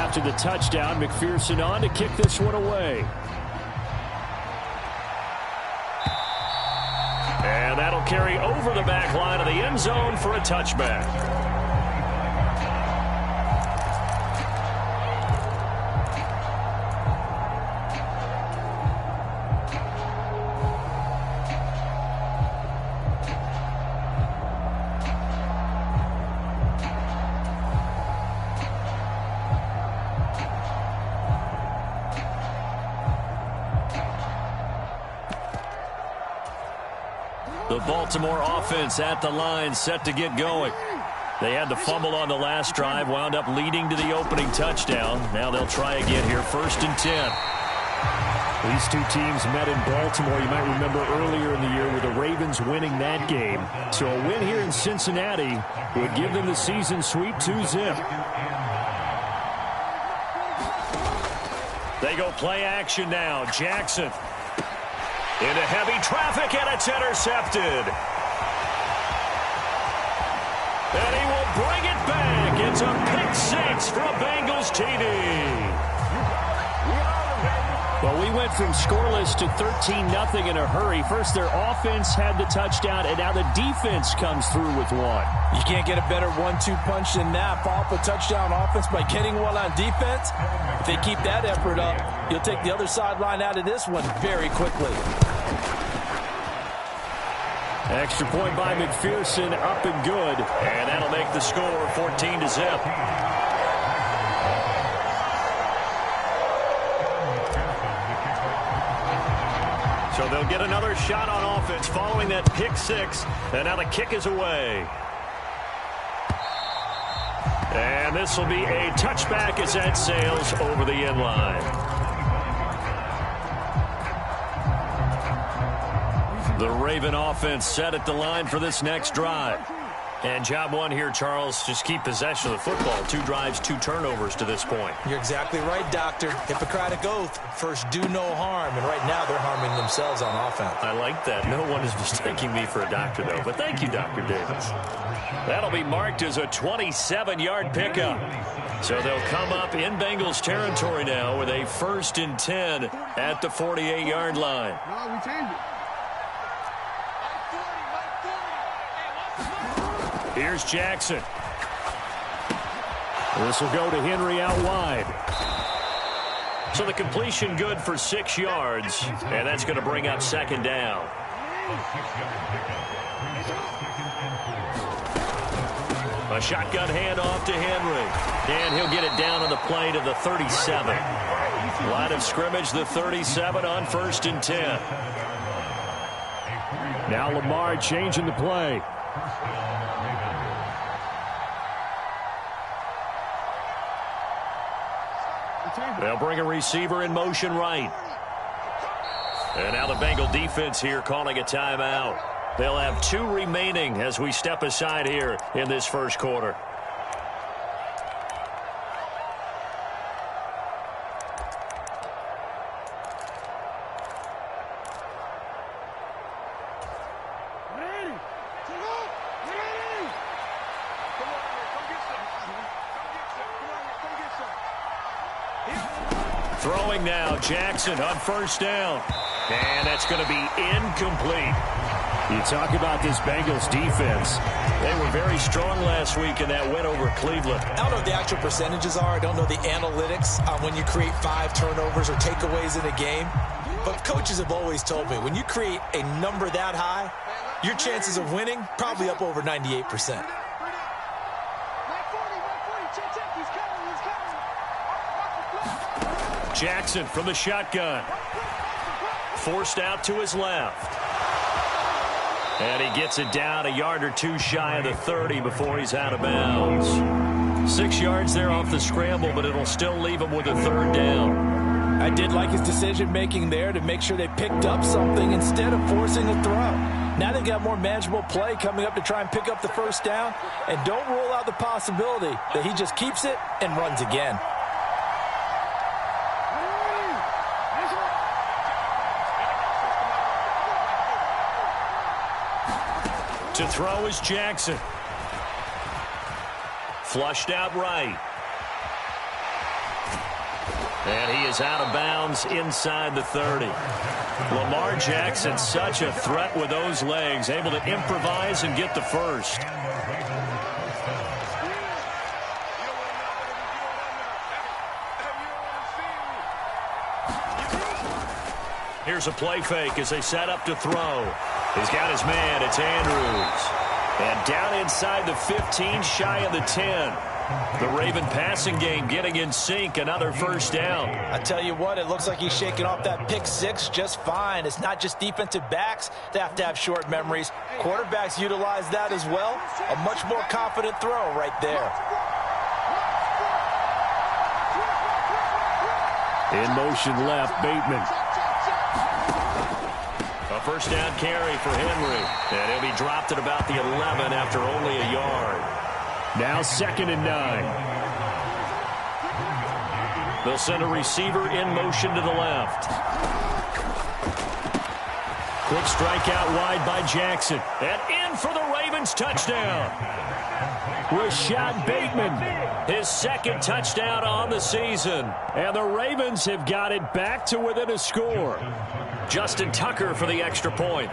after the touchdown. McPherson on to kick this one away. And that'll carry over the back line of the end zone for a touchback. The Baltimore offense at the line, set to get going. They had the fumble on the last drive, wound up leading to the opening touchdown. Now they'll try again here, 1st and 10. These two teams met in Baltimore, you might remember earlier in the year, with the Ravens winning that game. So a win here in Cincinnati would give them the season sweep 2-zip. They go play action now. Jackson into heavy traffic, and it's intercepted. And he will bring it back. It's a pick six for a Bengals TD. Well, we went from scoreless to 13-0 in a hurry. First, their offense had the touchdown, and now the defense comes through with one. You can't get a better 1-2 punch than that. Follow up a touchdown offense by getting one on defense. If they keep that effort up, you'll take the other sideline out of this one very quickly. Extra point by McPherson, up and good. And that'll make the score 14-0. So they'll get another shot on offense following that pick six. And now the kick is away. And this will be a touchback as that sails over the end line. The Raven offense set at the line for this next drive. And job one here, Charles, just keep possession of the football. 2 drives, 2 turnovers to this point. You're exactly right, Doctor. Hippocratic oath. First, do no harm. And right now, they're harming themselves on offense. I like that. No one is mistaking me for a doctor, though. But thank you, Dr. Davis. That'll be marked as a 27-yard pickup. So they'll come up in Bengals territory now with a 1st and 10 at the 48-yard line. No, we changed it. Here's Jackson. This will go to Henry out wide. So the completion good for 6 yards, and that's going to bring up 2nd down. A shotgun handoff to Henry, and he'll get it down on the play to the 37. Line of scrimmage, the 37 on 1st and 10. Now Lamar changing the play. They'll bring a receiver in motion right. And now the Bengal defense here calling a timeout. They'll have 2 remaining as we step aside here in this first quarter. Throwing now, Jackson on 1st down. And that's going to be incomplete. You talk about this Bengals defense. They were very strong last week in that win over Cleveland. I don't know what the actual percentages are. I don't know the analytics on when you create 5 turnovers or takeaways in a game. But coaches have always told me, when you create a number that high, your chances of winning probably up over 98%. Jackson from the shotgun. Forced out to his left. And he gets it down a yard or 2 shy of the 30 before he's out of bounds. 6 yards there off the scramble, but it'll still leave him with a 3rd down. I did like his decision-making there to make sure they picked up something instead of forcing a throw. Now they've got more manageable play coming up to try and pick up the 1st down. And don't rule out the possibility that he just keeps it and runs again. To throw is Jackson. Flushed out right. And he is out of bounds inside the 30. Lamar Jackson, such a threat with those legs, able to improvise and get the first. Here's a play fake as they set up to throw. He's got his man. It's Andrews. And down inside the 15, shy of the 10. The Raven passing game getting in sync. Another first down. I tell you what, it looks like he's shaking off that pick six just fine. It's not just defensive backs that have short memories. Quarterbacks utilize that as well. A much more confident throw right there. In motion left, Bateman. A first down carry for Henry. And he'll be dropped at about the 11 after only a yard. Now 2nd and 9. They'll send a receiver in motion to the left. Quick strike out wide by Jackson. And in for the Ravens touchdown. Rashad Bateman, his 2nd touchdown on the season. And the Ravens have got it back to within a score. Justin Tucker for the extra point.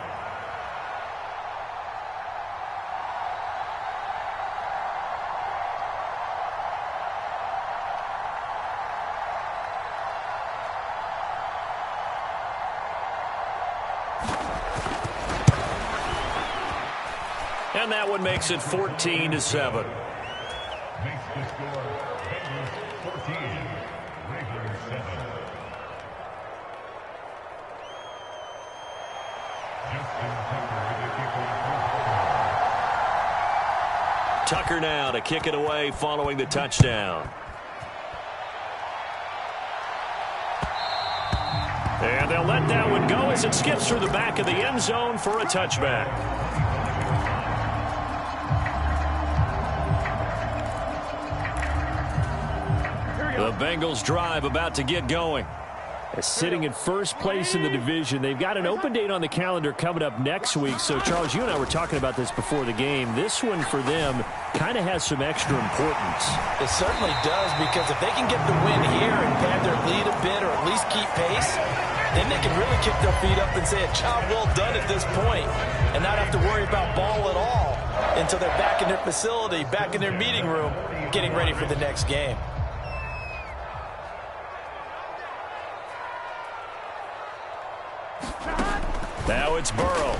And that one makes it 14-7. Tucker now to kick it away following the touchdown. And they'll let that one go as it skips through the back of the end zone for a touchback. The Bengals drive about to get going. Sitting in first place in the division. They've got an open date on the calendar coming up next week. So, Charles, you and I were talking about this before the game. This one for them kind of has some extra importance. It certainly does, because if they can get the win here and pad their lead a bit or at least keep pace, then they can really kick their feet up and say a job well done at this point and not have to worry about ball at all until they're back in their facility, back in their meeting room, getting ready for the next game. Now it's Burrow.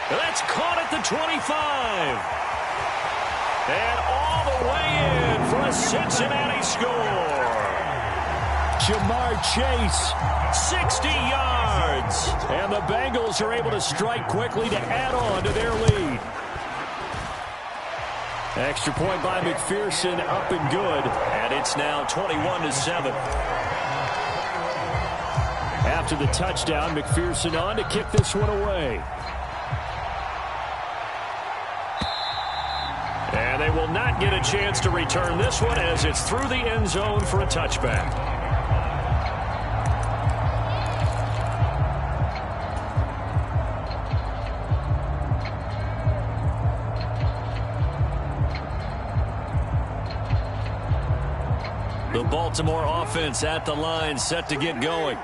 That's caught at the 25. And all the way in for a Cincinnati score. Jamar Chase, 60 yards. And the Bengals are able to strike quickly to add on to their lead. Extra point by McPherson, up and good. And it's now 21-7. After the touchdown, McPherson on to kick this one away. And they will not get a chance to return this one as it's through the end zone for a touchback. The Baltimore offense at the line, set to get going.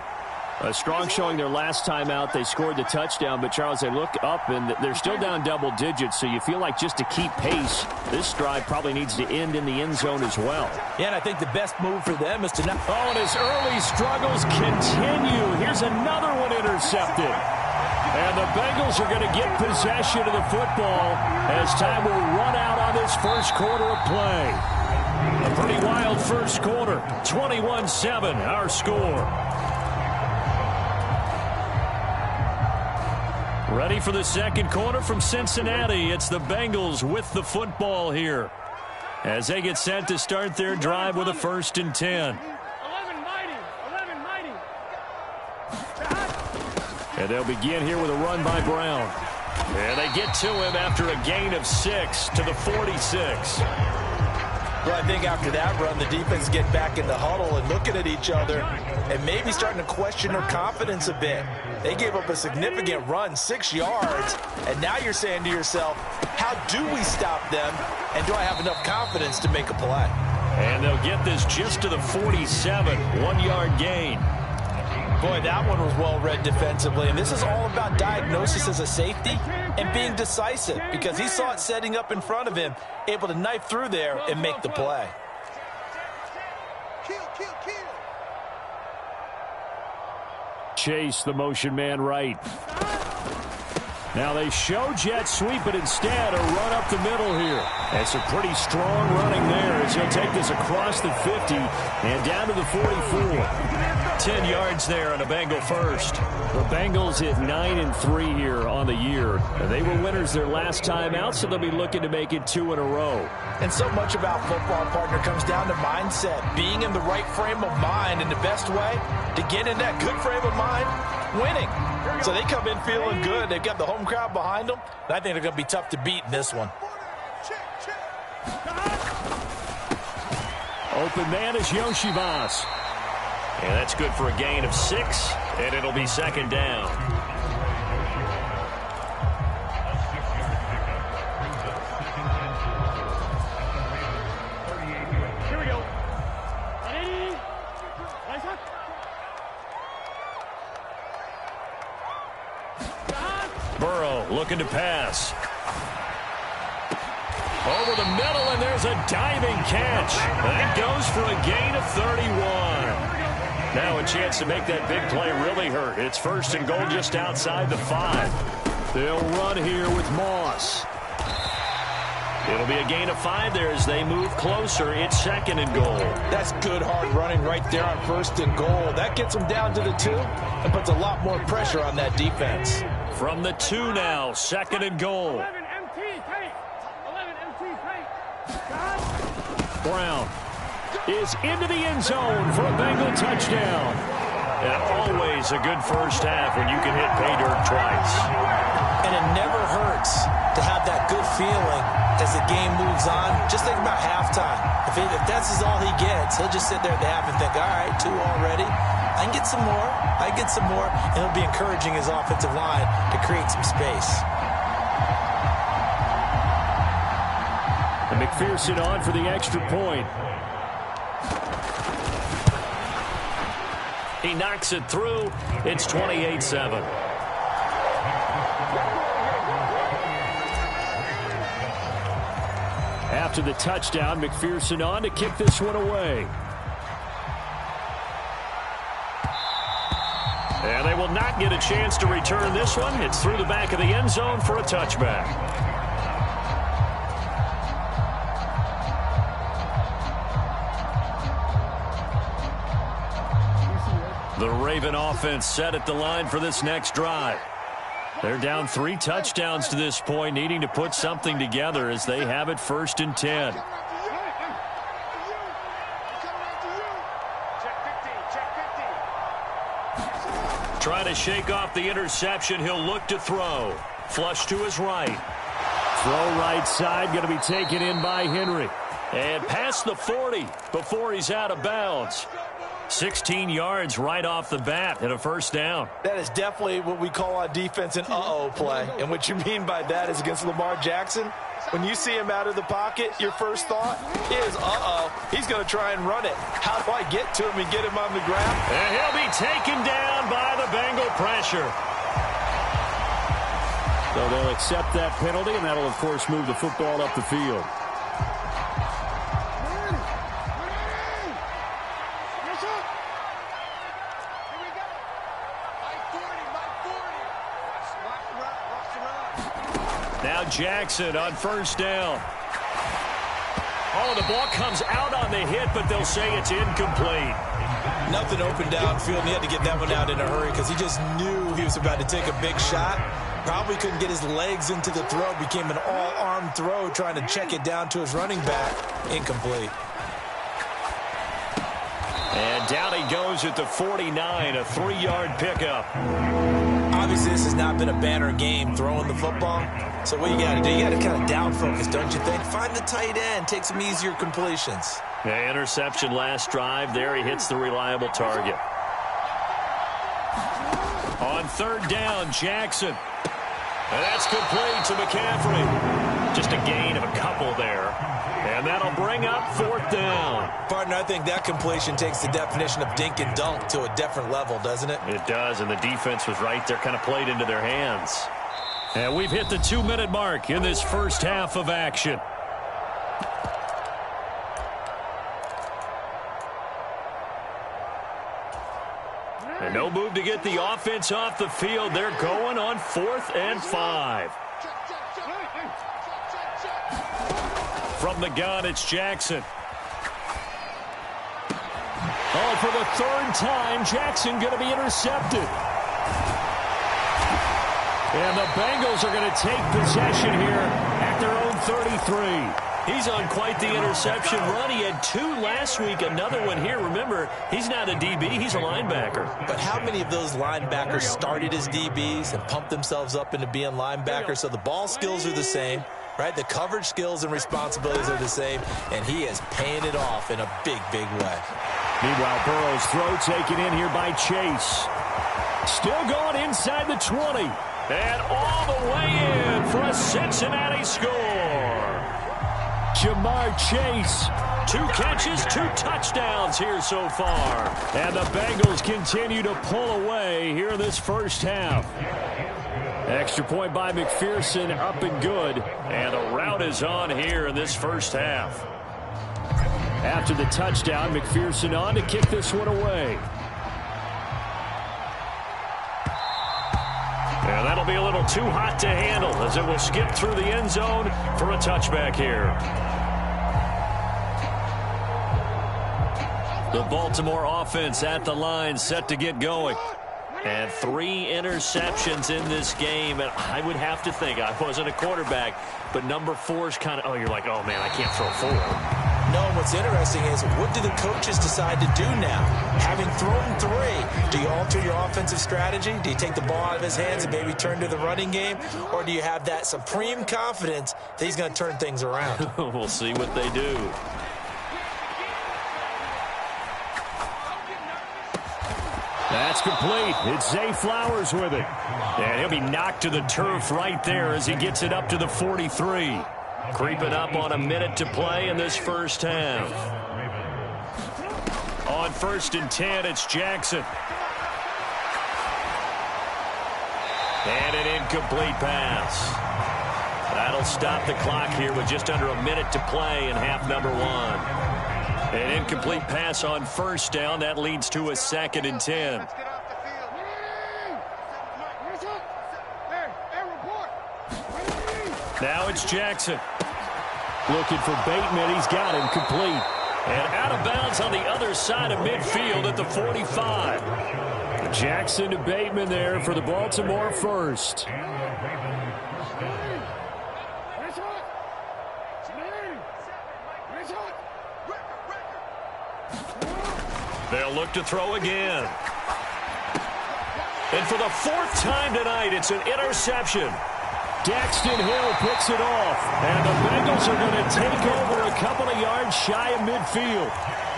A strong showing their last time out. They scored the touchdown, but, Charles, they look up, and they're still down double digits, so you feel like just to keep pace, this drive probably needs to end in the end zone as well. Yeah, and I think the best move for them is to not... Oh, and his early struggles continue. Here's another one intercepted. And the Bengals are going to get possession of the football as time will run out on this first quarter of play. A pretty wild first quarter. 21-7, our score. Ready for the second quarter from Cincinnati. It's the Bengals with the football here as they get set to start their drive with a 1st and 10. And they'll begin here with a run by Brown. And they get to him after a gain of 6 to the 46. Well, I think after that run, the defense get back in the huddle and looking at each other and maybe starting to question their confidence a bit. They gave up a significant run, 6 yards, and now you're saying to yourself, how do we stop them, and do I have enough confidence to make a play? And they'll get this just to the 47, 1-yard gain. Boy, that one was well-read defensively, and this is all about diagnosis as a safety and being decisive because he saw it setting up in front of him, able to knife through there and make the play. Chase, the motion man right. Now they show jet sweep, but instead a run up the middle here. And some pretty strong running there as he'll take this across the 50 and down to the 44. 10 yards there on a Bengal first. The Bengals hit 9-3 here on the year. They were winners their last time out, so they'll be looking to make it 2 in a row. And so much about football, partner, comes down to mindset. Being in the right frame of mind, and the best way to get in that good frame of mind, winning. So they come in feeling good. They've got the home crowd behind them. And I think they're going to be tough to beat in this one. Open man is Yoshibas. And that's good for a gain of 6, and it'll be second down. Here we go. Burrow looking to pass. Over the middle, and there's a diving catch. That goes for a gain of 31. Now a chance to make that big play really hurt. It's first and goal just outside the 5. They'll run here with Moss. It'll be a gain of 5 there as they move closer. It's second and goal. That's good hard running right there on first and goal. That gets them down to the 2 and puts a lot more pressure on that defense. From the 2 now, second and goal. Brown is into the end zone for a Bengal touchdown. And always a good first half when you can hit pay dirt twice. And it never hurts to have that good feeling as the game moves on. Just think about halftime. If that's all he gets, he'll just sit there at the half and think, all right, 2 already. I can get some more. I can get some more. And he'll be encouraging his offensive line to create some space. And McPherson on for the extra point. He knocks it through. It's 28-7. After the touchdown, McPherson on to kick this one away. And they will not get a chance to return this one. It's through the back of the end zone for a touchback. The Raven offense set at the line for this next drive. They're down 3 touchdowns to this point, needing to put something together as they have it first and 10. Trying to shake off the interception. He'll look to throw. Flush to his right. Throw right side, going to be taken in by Henry. And past the 40 before he's out of bounds. 16 yards right off the bat and a first down. That is definitely what we call on defense an uh-oh play. And what you mean by that is against Lamar Jackson, when you see him out of the pocket, your first thought is, uh-oh, he's going to try and run it. How do I get to him and get him on the ground? And he'll be taken down by the Bengal pressure. So they'll accept that penalty, and that'll, of course, move the football up the field. Now Jackson on first down. Oh, the ball comes out on the hit, but they'll say it's incomplete. Nothing open downfield, and he had to get that one out in a hurry because he just knew he was about to take a big shot. Probably couldn't get his legs into the throw. Became an all-arm throw trying to check it down to his running back. Incomplete. And down he goes at the 49, a 3-yard pickup. Obviously, this has not been a banner game throwing the football. So what you got to do, you got to kind of down focus, don't you think? Find the tight end, take some easier completions. Yeah, interception last drive. There he hits the reliable target. On third down, Jackson. And that's complete to McCaffrey. Just a gain of a couple there. And that'll bring up 4th down. Partner, I think that completion takes the definition of dink and dunk to a different level, doesn't it? It does, and the defense was right there, kind of played into their hands. And we've hit the 2-minute mark in this first half of action. And no move to get the offense off the field. They're going on 4th and 5. From the gun, it's Jackson. Oh, for the 3rd time, Jackson going to be intercepted. And the Bengals are going to take possession here at their own 33. He's on quite the interception run. He had 2 last week, another one here. Remember, he's not a DB, he's a linebacker. But how many of those linebackers started as DBs and pumped themselves up into being linebackers? So the ball skills are the same, right? The coverage skills and responsibilities are the same, and he is paying it off in a big, big way. Meanwhile, Burrow's throw taken in here by Chase. Still going inside the 20. And all the way in for a Cincinnati score. Jamar Chase, 2 catches, 2 touchdowns here so far. And the Bengals continue to pull away here in this first half. Extra point by McPherson, up and good. And the route is on here in this first half. After the touchdown, McPherson on to kick this one away. And that'll be a little too hot to handle as it will skip through the end zone for a touchback here. The Baltimore offense at the line, set to get going. And 3 interceptions in this game. And I would have to think, I wasn't a quarterback, but number 4 is kind of, oh, you're like, oh, man, I can't throw 4. No, what's interesting is, what do the coaches decide to do now? Having thrown 3, do you alter your offensive strategy? Do you take the ball out of his hands and maybe turn to the running game? Or do you have that supreme confidence that he's going to turn things around? We'll see what they do. That's complete. It's Zay Flowers with it. And he'll be knocked to the turf right there as he gets it up to the 43. Creeping up on a minute to play in this first half. On 1st and 10, it's Jackson. And an incomplete pass. That'll stop the clock here with just under a minute to play in half number 1. An incomplete pass on 1st down. That leads to a 2nd and 10. Now it's Jackson. Looking for Bateman. He's got him complete. And out of bounds on the other side of midfield at the 45. Jackson to Bateman there for the Baltimore first. They'll look to throw again. And for the 4th time tonight, it's an interception. Daxton Hill picks it off. And the Bengals are going to take over a couple of yards shy of midfield.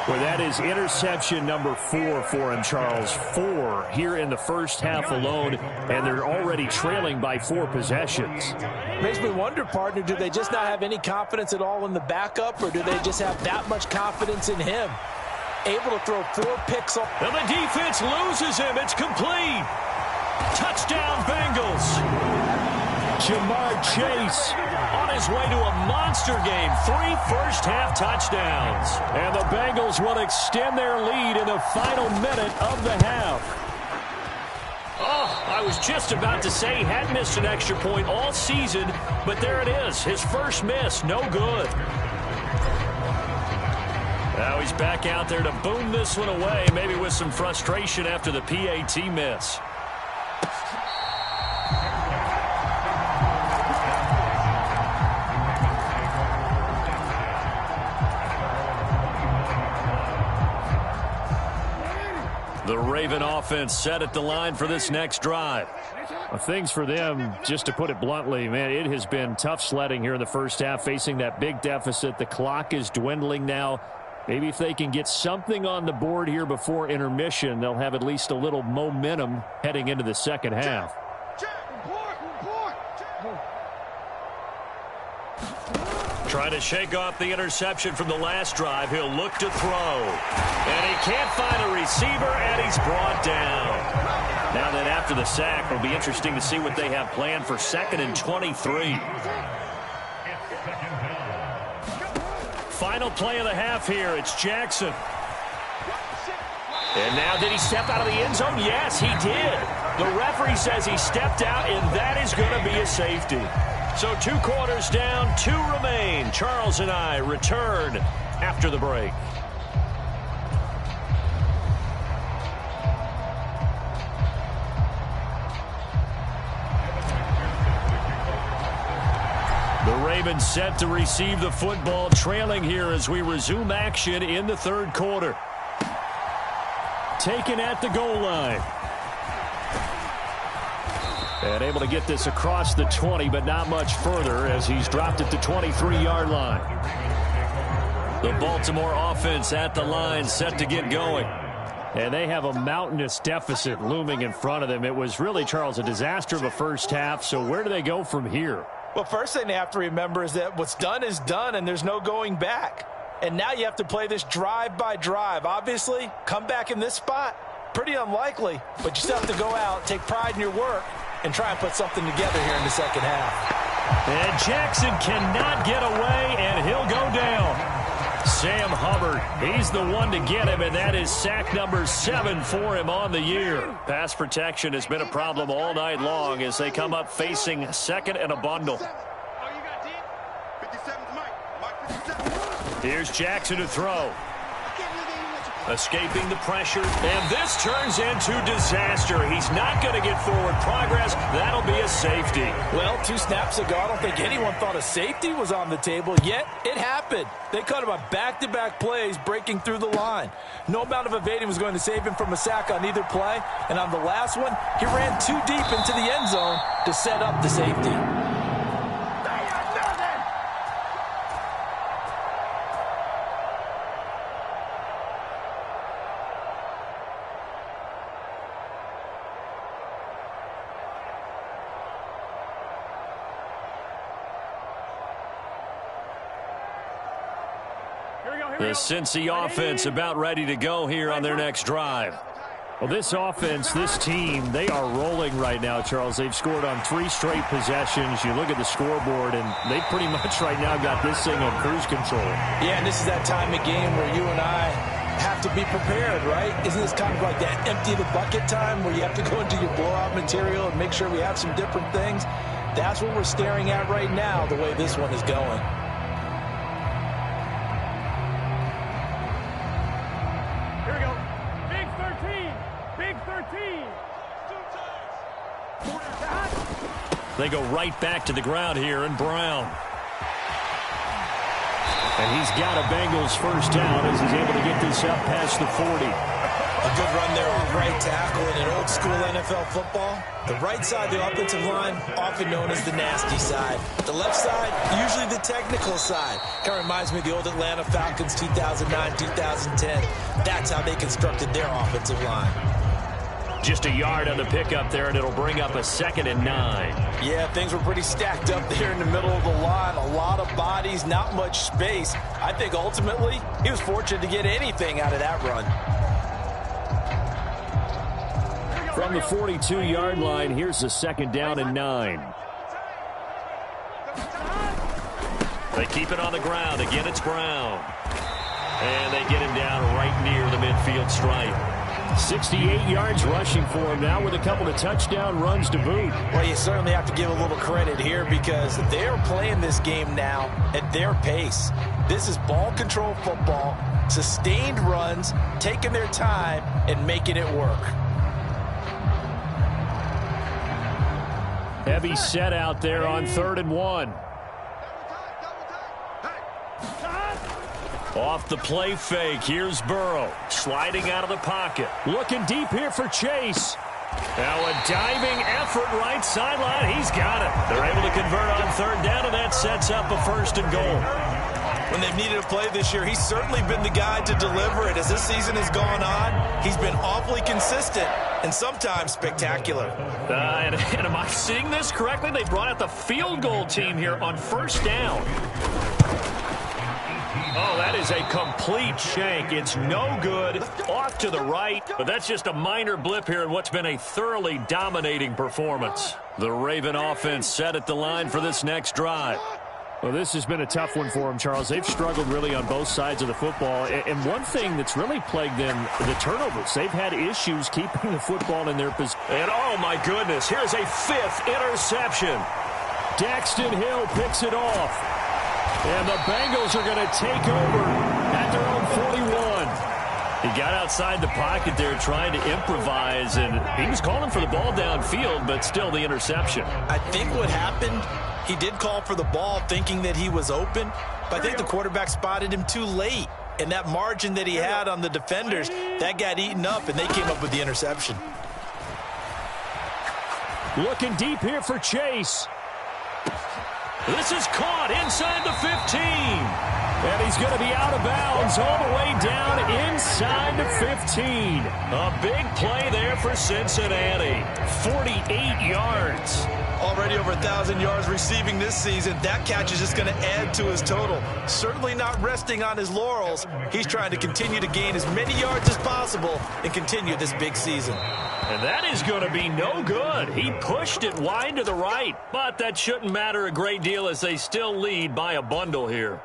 Well, that is interception number 4 for him, Charles. 4 here in the first half alone, and they're already trailing by 4 possessions. Makes me wonder, partner, do they just not have any confidence at all in the backup, or do they just have that much confidence in him? Able to throw 4 picks off. And the defense loses him. It's complete. Touchdown, Bengals. Jamar Chase on his way to a monster game. 3 first-half touchdowns. And the Bengals will extend their lead in the final minute of the half. Oh, I was just about to say he hadn't missed an extra point all season, but there it is. His first miss, no good. Now he's back out there to boom this one away, maybe with some frustration after the PAT miss. The Raven offense set at the line for this next drive. Well, things for them, just to put it bluntly, man, it has been tough sledding here in the first half, facing that big deficit. The clock is dwindling now. Maybe if they can get something on the board here before intermission, they'll have at least a little momentum heading into the second half. Trying to shake off the interception from the last drive. He'll look to throw. And he can't find a receiver, and he's brought down. Now then, after the sack, it'll be interesting to see what they have planned for 2nd and 23. Final play of the half here. It's Jackson. And now, did he step out of the end zone? Yes, he did. The referee says he stepped out, and that is going to be a safety. So 2 quarters down, 2 remain. Charles and I return after the break. The Ravens set to receive the football, trailing here as we resume action in the 3rd quarter. Taken at the goal line. And able to get this across the 20, but not much further as he's dropped at the 23-yard line. The Baltimore offense at the line, set to get going. And they have a mountainous deficit looming in front of them. It was really, Charles, a disaster of a first half. So where do they go from here? Well, first thing they have to remember is that what's done is done, and there's no going back. And now you have to play this drive by drive. Obviously, come back in this spot, pretty unlikely. But you still have to go out, take pride in your work, and try and put something together here in the second half. And Jackson cannot get away, and he'll go down. Sam Hubbard, he's the one to get him, and that is sack number 7 for him on the year. Pass protection has been a problem all night long as they come up facing 2nd and a bundle. Here's Jackson to throw. Escaping the pressure, and this turns into disaster. He's not going to get forward progress. That'll be a safety. Well, 2 snaps ago, I don't think anyone thought a safety was on the table, yet it happened. They caught him on back-to-back plays breaking through the line. No amount of evading was going to save him from a sack on either play, and on the last one, he ran too deep into the end zone to set up the safety. The Cincy offense about ready to go here on their next drive. Well, this offense, this team, they are rolling right now, Charles. They've scored on 3 straight possessions. You look at the scoreboard, and they pretty much right now got this thing on cruise control. Yeah, and this is that time of game where you and I have to be prepared, right? Isn't this kind of like that empty the bucket time where you have to go into your blowout material and make sure we have some different things? That's what we're staring at right now, the way this one is going. They go right back to the ground here, and Brown. And he's got a Bengals first down as he's able to get this up past the 40. A good run there on right tackle in an old-school NFL football. The right side, the offensive line, often known as the nasty side. The left side, usually the technical side. Kind of reminds me of the old Atlanta Falcons 2009, 2010. That's how they constructed their offensive line. Just a yard on the pickup there, and it'll bring up a 2nd and 9. Yeah, things were pretty stacked up there in the middle of the line. A lot of bodies, not much space. I think ultimately he was fortunate to get anything out of that run. From the 42-yard line, here's the 2nd down and 9. They keep it on the ground. Again, it's Brown. And they get him down right near the midfield stripe. 68 yards rushing for him now with a couple of touchdown runs to boot. Well, you certainly have to give a little credit here because they're playing this game now at their pace. This is ball control football, sustained runs, taking their time and making it work. Heavy set out there on 3rd and 1. Off the play fake, here's Burrow, sliding out of the pocket. Looking deep here for Chase. Now a diving effort right sideline, he's got it. They're able to convert on 3rd down, and that sets up a 1st and goal. when they've needed a play this year. He's certainly been the guy to deliver it. As this season has gone on, he's been awfully consistent and sometimes spectacular. And am I seeing this correctly? They brought out the field goal team here on first down. Oh, that is a complete shank. It's no good. Off to the right. But that's just a minor blip here in what's been a thoroughly dominating performance. The Raven offense set at the line for this next drive. Well, this has been a tough one for them, Charles. They've struggled really on both sides of the football. And one thing that's really plagued them, the turnovers. They've had issues keeping the football in their possession. And, oh, my goodness, here's a 5th interception. Daxton Hill picks it off. And the Bengals are going to take over at their own 41. He got outside the pocket there trying to improvise, and he was calling for the ball downfield, but still the interception. I think what happened, he did call for the ball thinking that he was open, but I think the quarterback spotted him too late. And that margin that he had on the defenders, that got eaten up, and they came up with the interception. Looking deep here for Chase. This is caught inside the 15. And he's going to be out of bounds all the way down inside the 15. A big play there for Cincinnati. 48 yards. Already over 1,000 yards receiving this season. That catch is just going to add to his total. Certainly not resting on his laurels. He's trying to continue to gain as many yards as possible and continue this big season. And that is going to be no good. He pushed it wide to the right, but that shouldn't matter a great deal as they still lead by a bundle here.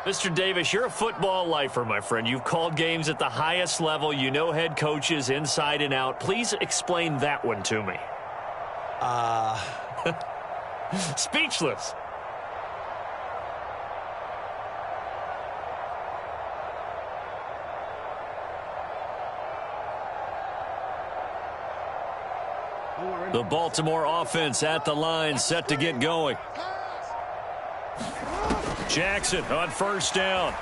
Mr. Davis, you're a football lifer, my friend. You've called games at the highest level. You know head coaches inside and out. Please explain that one to me. Speechless. The Baltimore offense at the line, set to get going. Jackson on first down.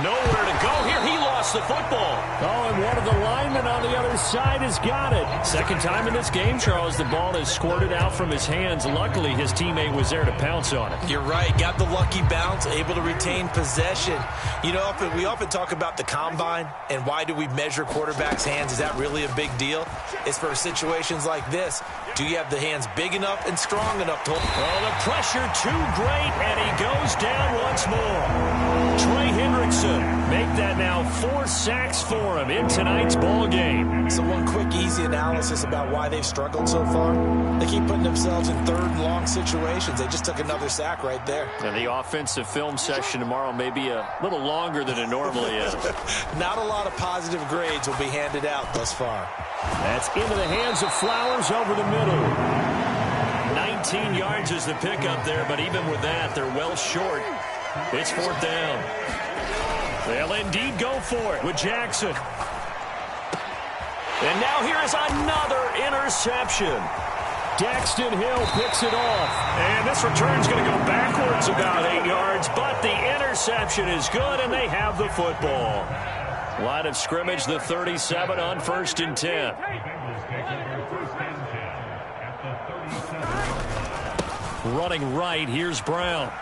Nowhere to go here. He lost the football. Oh, and one of the linemen on the other side has got it. Second time in this game, Charles, the ball has squirted out from his hands. Luckily, his teammate was there to pounce on it. You're right. Got the lucky bounce, able to retain possession. You know, we often talk about the combine and why do we measure quarterbacks' hands. Is that really a big deal? It's for situations like this. Do you have the hands big enough and strong enough to hold? Oh, the pressure too great, and he goes down once more. Trey Hendrickson make that now 4 sacks for him in tonight's ball game. So one quick, easy analysis about why they've struggled so far. They keep putting themselves in third and long situations. They just took another sack right there. And the offensive film session tomorrow may be a little longer than it normally is. Not a lot of positive grades will be handed out thus far. That's into the hands of Flowers over the middle. 19 yards is the pickup there, but even with that, they're well short. It's 4th down. They'll indeed go for it with Jackson. And now here is another interception. Daxton Hill picks it off. And this return's going to go backwards about 8 yards, but the interception is good, and they have the football. Line of scrimmage, the 37 on 1st and 10. Running right, here's Brown.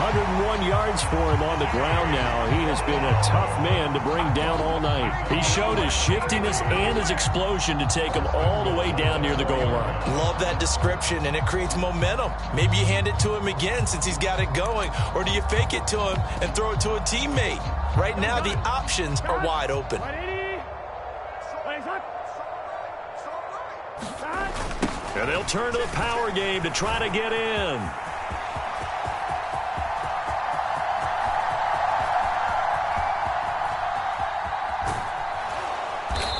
101 yards for him on the ground now. He has been a tough man to bring down all night. He showed his shiftiness and his explosion to take him all the way down near the goal line. Love that description, and it creates momentum. Maybe you hand it to him again since he's got it going, or do you fake it to him and throw it to a teammate? Right now, the options are wide open. And they'll turn to the power game to try to get in.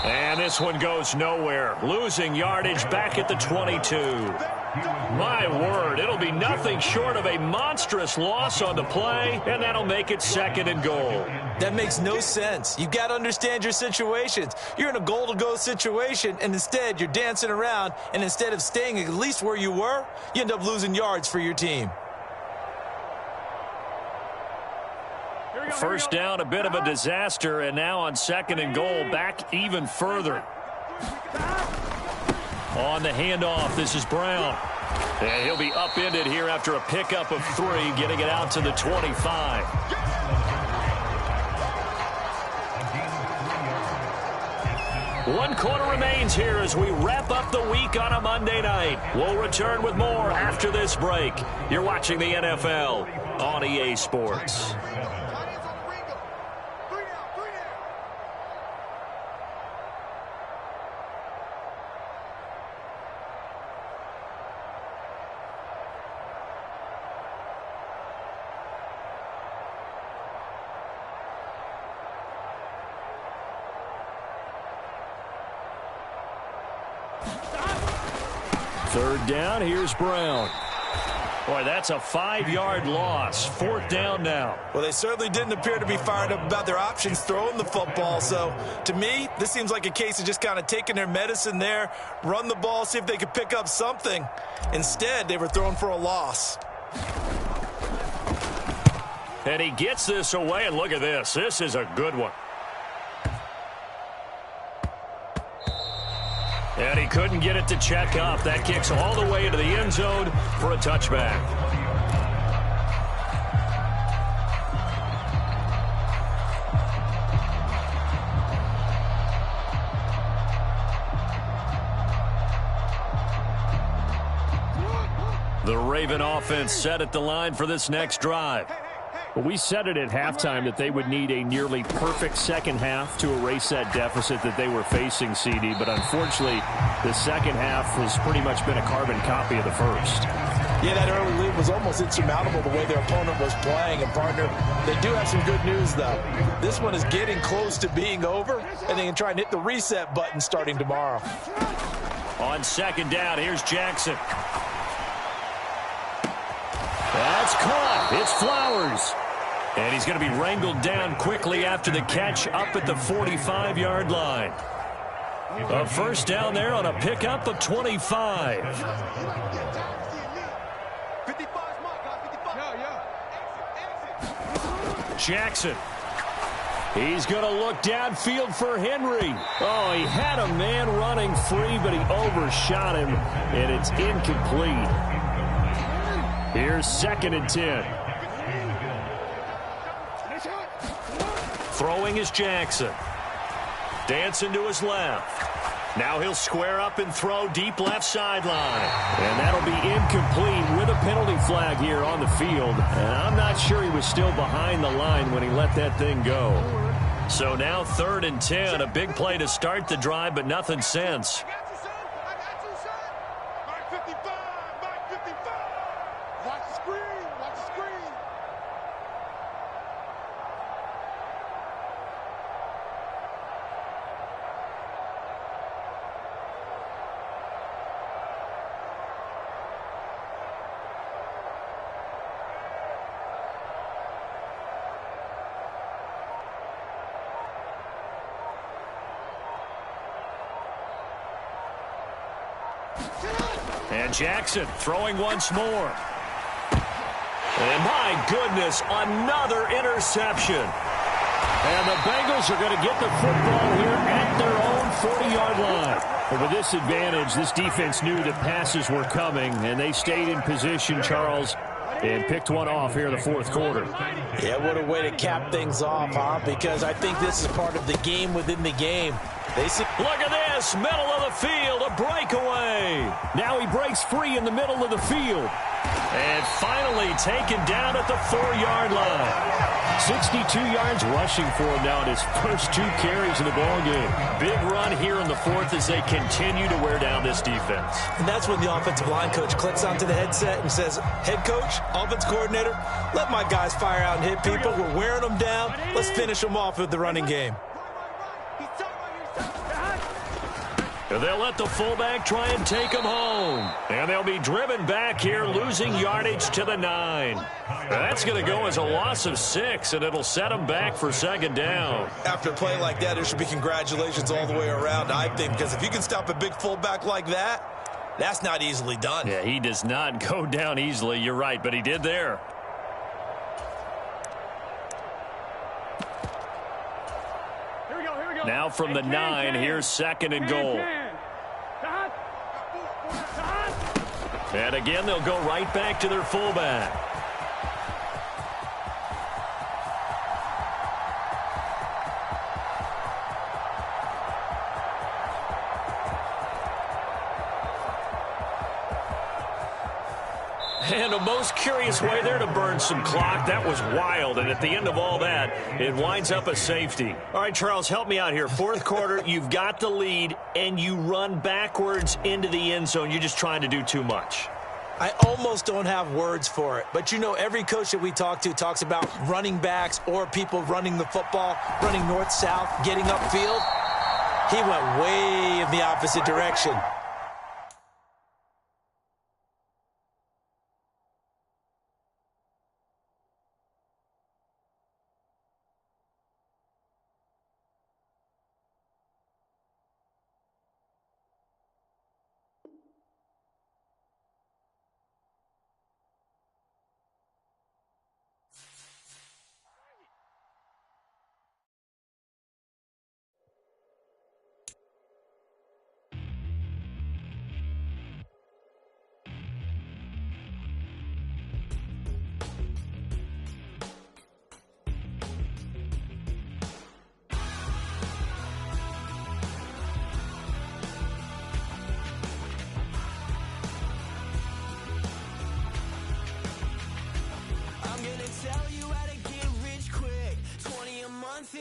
And this one goes nowhere. Losing yardage back at the 22. My word, it'll be nothing short of a monstrous loss on the play, and that'll make it 2nd and goal. That makes no sense. You've got to understand your situations. You're in a goal-to-go situation, and instead you're dancing around, and instead of staying at least where you were, you end up losing yards for your team. First down, a bit of a disaster, and now on 2nd and goal, back even further. On the handoff, this is Brown. And he'll be upended here after a pickup of 3, getting it out to the 25. One quarter remains here as we wrap up the week on a Monday night. We'll return with more after this break. You're watching the NFL on EA Sports. Third down, here's Brown. Boy, that's a 5-yard loss. Fourth down now. Well, they certainly didn't appear to be fired up about their options throwing the football. So, to me, this seems like a case of just kind of taking their medicine there, run the ball, see if they could pick up something. Instead, they were throwing for a loss. And he gets this away, and look at this. This is a good one. And he couldn't get it to check up. That kicks all the way into the end zone for a touchback. The Raven offense set at the line for this next drive. Well, we said it at halftime that they would need a nearly perfect second half to erase that deficit that they were facing, CD. But unfortunately, the second half has pretty much been a carbon copy of the first. Yeah, that early lead was almost insurmountable the way their opponent was playing. And, partner, they do have some good news, though. This one is getting close to being over, and they can try and hit the reset button starting tomorrow. On second down, here's Jackson. That's caught. It's Flowers. And he's going to be wrangled down quickly after the catch up at the 45-yard line. A first down there on a pickup of 25. Jackson. He's going to look downfield for Henry. Oh, he had a man running free, but he overshot him, and it's incomplete. Here's 2nd and 10. Throwing is Jackson. Dancing to his left. Now he'll square up and throw deep left sideline. And that'll be incomplete with a penalty flag here on the field. And I'm not sure he was still behind the line when he let that thing go. So now 3rd and 10. A big play to start the drive, but nothing since. And Jackson throwing once more. And my goodness, another interception. And the Bengals are going to get the football here at their own 40-yard line. But with this advantage, this defense knew that passes were coming, and they stayed in position, Charles, and picked one off here in the fourth quarter. Yeah, what a way to cap things off, huh? Because I think this is part of the game within the game. Look at this, middle of the field, a breakaway. Now he breaks free in the middle of the field. And finally taken down at the 4-yard line. 62 yards rushing for him now in his first 2 carries in the ballgame. Big run here in the 4th as they continue to wear down this defense. And that's when the offensive line coach clicks onto the headset and says, head coach, offense coordinator, let my guys fire out and hit people. We're wearing them down. Let's finish them off with the running game. They'll let the fullback try and take him home. And they'll be driven back here, losing yardage to the 9. That's going to go as a loss of 6, and it'll set them back for 2nd down. After a play like that, there should be congratulations all the way around, I think, because if you can stop a big fullback like that, that's not easily done. Yeah, he does not go down easily. You're right, but he did there. Now from the 9, here's 2nd and goal. And again, they'll go right back to their fullback. And a most curious way there to burn some clock. That was wild. And at the end of all that, it winds up a safety. All right, Charles, help me out here. Fourth quarter, you've got the lead, and you run backwards into the end zone. You're just trying to do too much. I almost don't have words for it. But, you know, every coach that we talk to talks about running backs or people running the football, running north-south, getting upfield. He went way in the opposite direction.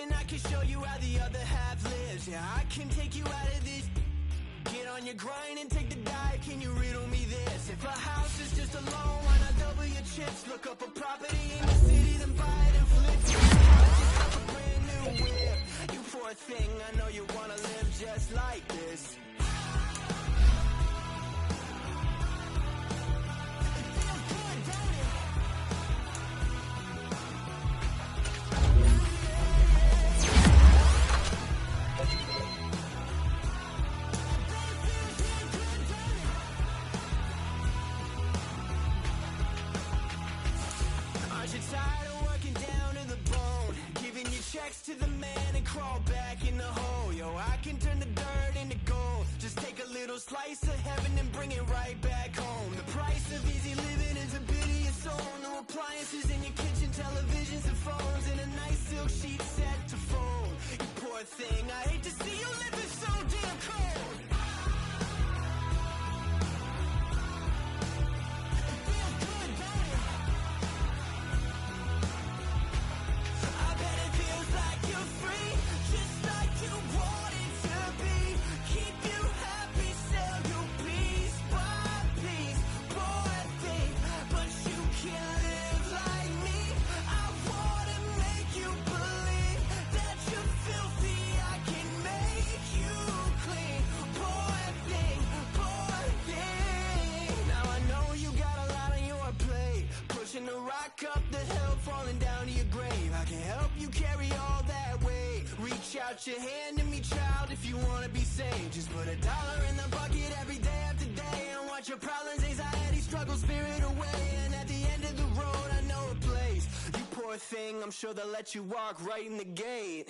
And I can show you how the other half lives. Yeah, I can take you out of this. Get on your grind and take the dive. Can you riddle me this? If a house is just a loan, why not double your chips? Look up a property in the city, then buy it and flip it. Just up a brand new whip. You poor thing, I know you wanna live just like this. To the man and crawl back in the hole. Yo, I can turn the dirt into gold. Just take a little slice of heaven and bring it right back home. The price of easy living is a bit of your soul. No appliances in your kitchen, televisions and phones, and a nice silk sheet set to fold. You poor thing, I hate to see you living so damn cold. Up the hill, falling down to your grave. I can help you carry all that weight. Reach out your hand to me, child, if you want to be saved. Just put $1 in the bucket every day after day and watch your problems, anxiety, struggle, spirit away. And at the end of the road, I know a place. You poor thing, I'm sure they'll let you walk right in the gate.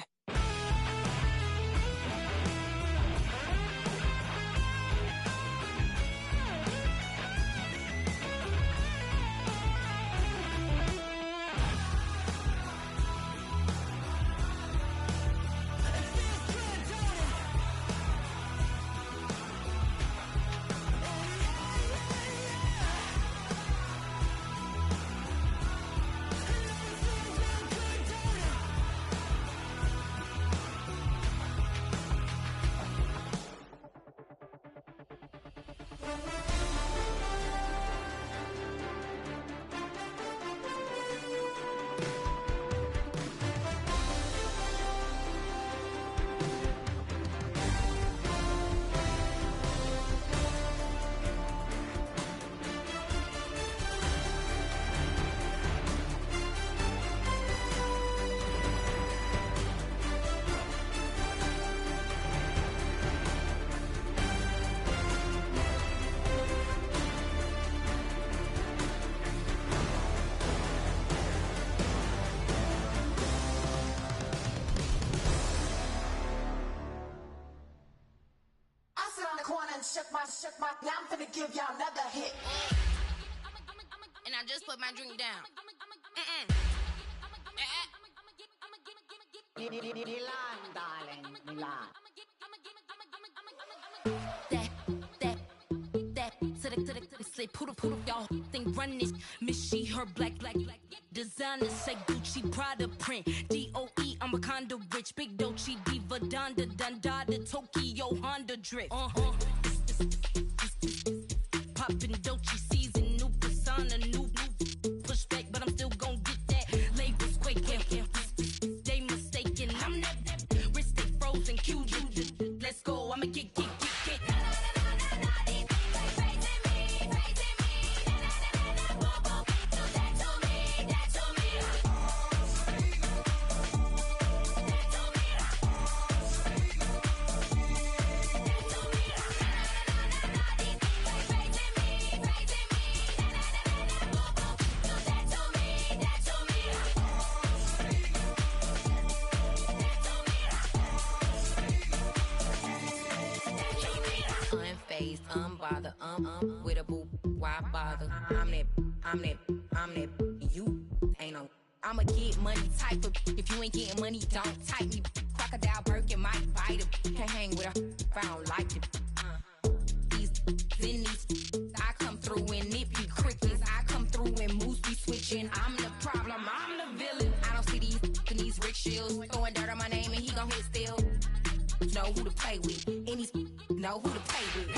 shook my, now I'm finna give y'all another hit. And I just put my drink down. Milan, darling, Milan. Say poodle, y'all think run this. Miss she, her black. Designer say Gucci, Prada print. DOE, I'm a condo rich. Big Dolce, Diva, Donda, Tokyo, Honda drip. Poppin' Dolce season, new persona, new pushback, but I'm still gon' get that. Labels quaking, they mistaken. I'm that wrist stay frozen, QG. Let's go, I'ma get. Unbothered, with a boo, why bother? I'm that, you ain't no. I'ma get money type of, if you ain't getting money, don't type me. Crocodile Birkin might bite him. Can't hang with her if I don't like it. These, I come through and nip you crickets. I come through and moose be switching. I'm the problem, I'm the villain. I don't see these rickshaws throwing dirt on my name and he gon' hit still. Know who to play with, and these know who to play with.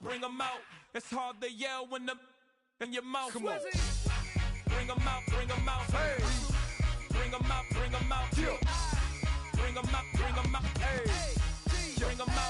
Bring 'em out. It's hard to yell when the in your mouth. Come on. Bring 'em out. Hey. Bring 'em out. Yeah. Bring 'em out. Hey. Bring 'em out.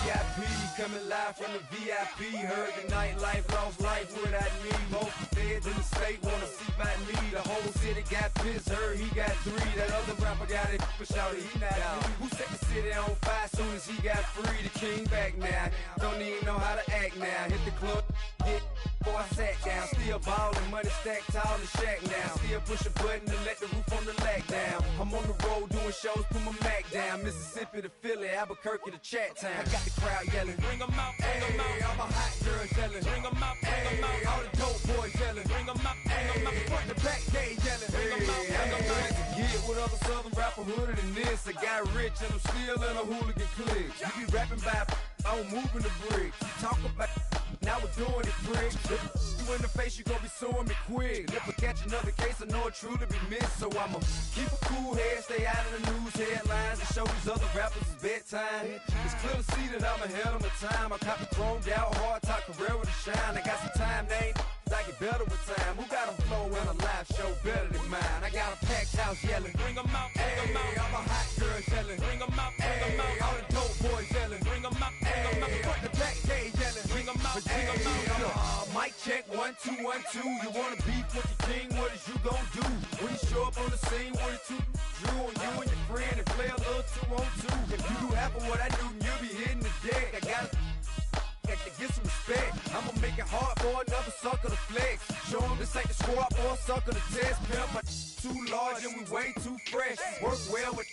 VIP coming live from the VIP. Heard the nightlife, lost life without me. Most feds in the state wanna see by me. The whole city got pissed, heard he got 3. That other rapper got it for shouty, he not out. Who set the city on fire soon as he got free? The king back now, don't even know how to act now. Hit the club, hit before I sat down. Still ballin', money stacked tall in shack now. Still push a button to let the roof on the lag down. I'm on the road doing shows, put my Mac down. Mississippi to Philly, Albuquerque to Chat Town. I got the crowd yelling, Bring 'em out. hey, all my hot girls yelling, Bring 'em out. hey, all the dope boys yelling, Bring 'em out. hey, front to back they yelling, Bring 'em out. hey, get with other southern rapper hooded than this. I got rich and I'm still in a hooligan clique. You be rapping by, I'm moving the bricks. You talk about, now we're doing it, prick. You in the face, you gon' be suing me quick. If I catch another case, I know it truly be missed. So I'ma keep a cool head, stay out of the news headlines, and show these other rappers it's bedtime. It's clear to see that I'm ahead of my time. I caught the chromed out, hard top career with a shine. I got some time, they ain't I get better with time. Who got a flow and a live show better than mine? I got a packed house yelling, Bring 'em out. hey, all my hot girls yelling, Bring 'em out. hey, all the dope boys yelling, Bring 'em out. hey, front to back they yelling, Bring 'em out. hey, mic check 1 2 1 2. You wanna beef with the king? What is you gon' do when you show up on the scene? 1 2 I'ma make it hard for another sucker to flex. Show them this ain't the squad for a sucker to test. Pimp, my too large and we way too fresh. Work well with.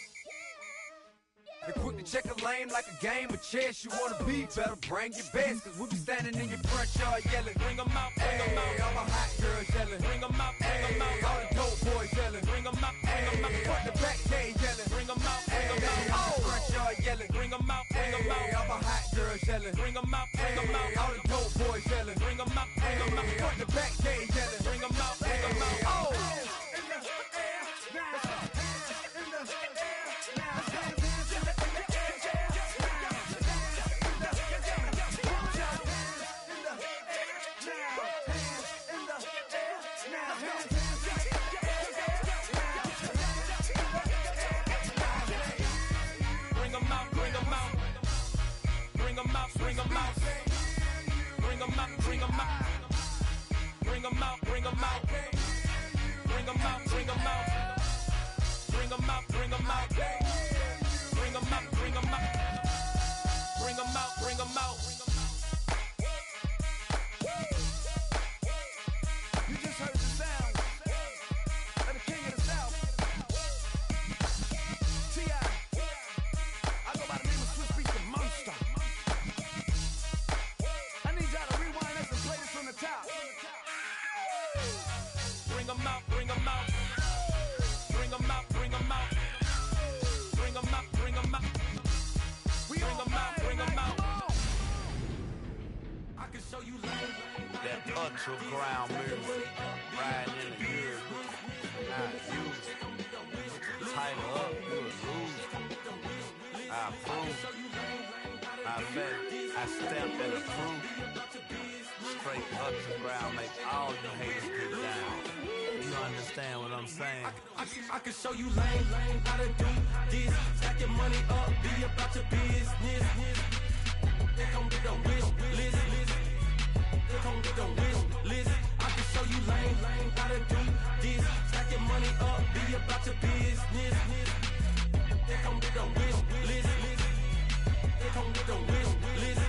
They quick to check a lane like a game of chess. You wanna be better, bring your best. Cause we be standing in your front yard yelling. Bring them out, bring them out. All my hot girls yelling. Bring them out, bring them out. All the dope boys yelling. Bring them out, bring them out. Front the back gate yelling. Bring them out, bring them out. All the front yard yelling. Bring them out, bring them out. All my hot girls yelling. Bring them out, bring them out. All the dope boys yelling. Bring them out, bring them out. Front the back gate yelling. Bring them out, bring them out. Oh! Bring them out, bring them out, bring them out, bring them out, bring them out, bring them out, bring them out, bring them out, bring them out, bring them out, bring them out, bring them out, bring them out. You just heard the sound of the king of the South. T.I. I go by the name of Swiss Beats the Monster. Bring them out, bring them out, bring them out, bring them out, bring them out, bring them out, bring them out, bring them out. I can show you that underground music, riding in the years, not used. Title up, you a lose. I approve. I bet, I stamp and approve. Straight underground, make all you haters get down. You understand what I'm saying? I can show you lame, how to do this. Stack your money up, be about your business. They come with a wish list. They come with a wish list. I can show you lame, how to do this. Stack your money up, be about your business. They come with a wish list. They come with a wish list.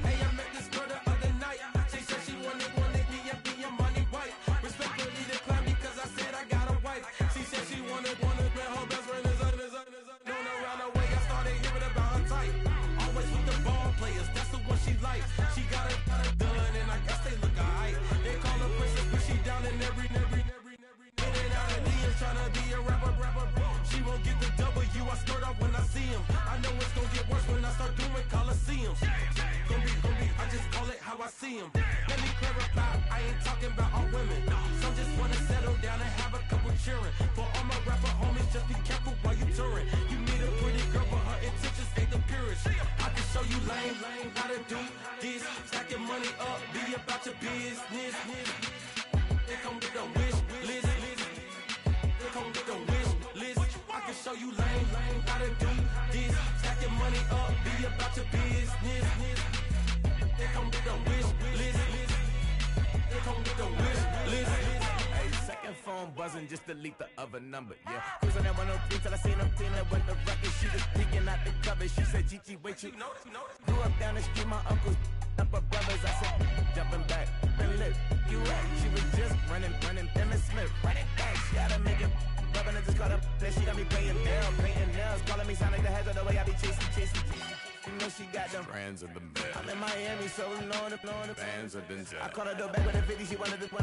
Hey, I met this girl the other night. She said she wanted me and be a money wife. Respectfully declined because I said I got a wife. She said she wanted man, her best friend is known around the way. I started hearing about her type. Always with the ball players, that's the one she likes. She got it done, and I guess they look alright. They call her princess, but she down in every. In and out of DMs, tryna be a rapper. She won't get the W, I skirt off when I see him. I know it's gonna get worse when I start doing Coliseums. Gonna be, I just call it how I see him. Let me clarify, I ain't talking about all women. Some just wanna settle down and have a couple cheering. For all my rapper homies, just be careful while you touring. You meet a pretty girl, but her intentions ain't the purest. I can show you lame, how to do this. Stack your money up, be about your business. They come with a wish list. They come with a wish list. I can show you lame, how to do this. Stack your money up, be about your business. They come with a wish list. They come with a wish list. Hey, second phone buzzing, just delete the other number, yeah. Cruising at 103 till I seen them feeling with the record. She was peeking out the cover. She said, Gigi, wait, you grew up down the street, my uncles, up her brothers. I said, jumping back, been lit. You at? She was just running, Emmett Smith, running back. She had to make it. Rubbing it, just caught up. Then she got me painting nails, calling me sound like the heads of the way I be chasing. You know she got them Brands of the bed. I'm in Miami, so knowing the Bands of Denzel. I called her door back with a 50. She wanted the. She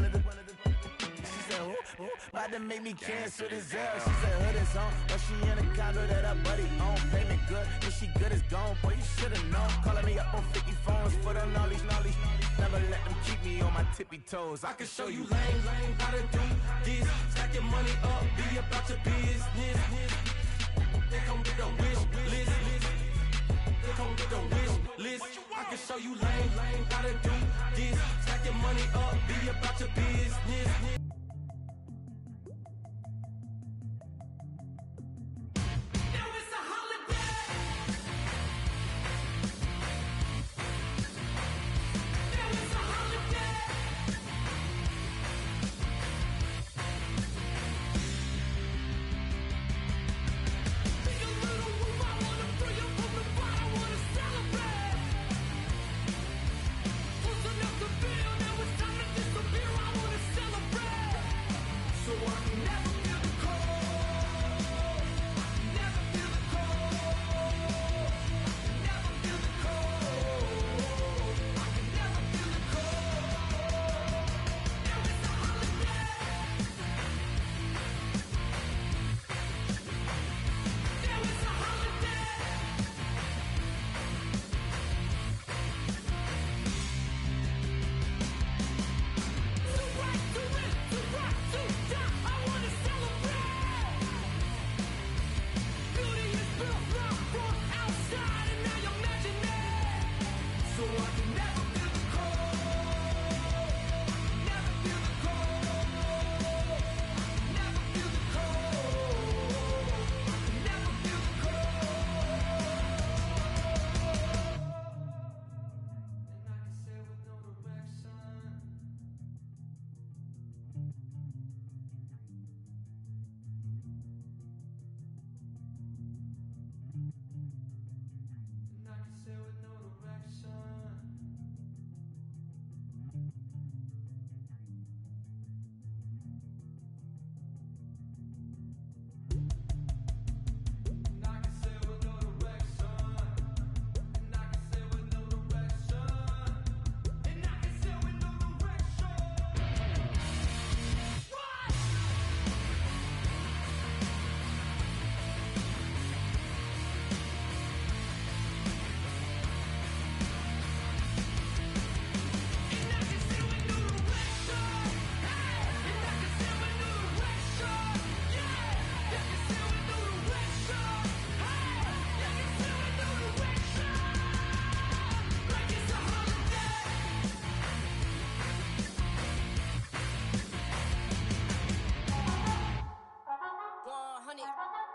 said, who? About to make me cancel this L. She said, hood is on, but she in a condo that her buddy own. Payment good, if she good is gone. Boy, you should've known. Calling me up on 50 phones for the knowledge. Never let them keep me on my tippy toes. I can show you lame, how to do this. Stack your money up, be about your business. They come with a wish list. They come with a wish list. I can show you lame, how to do this. Stack your money up, be about your business. Who's the can say with no direction. And I can say with no direction. And I can say with no direction. And I can say with no direction. What?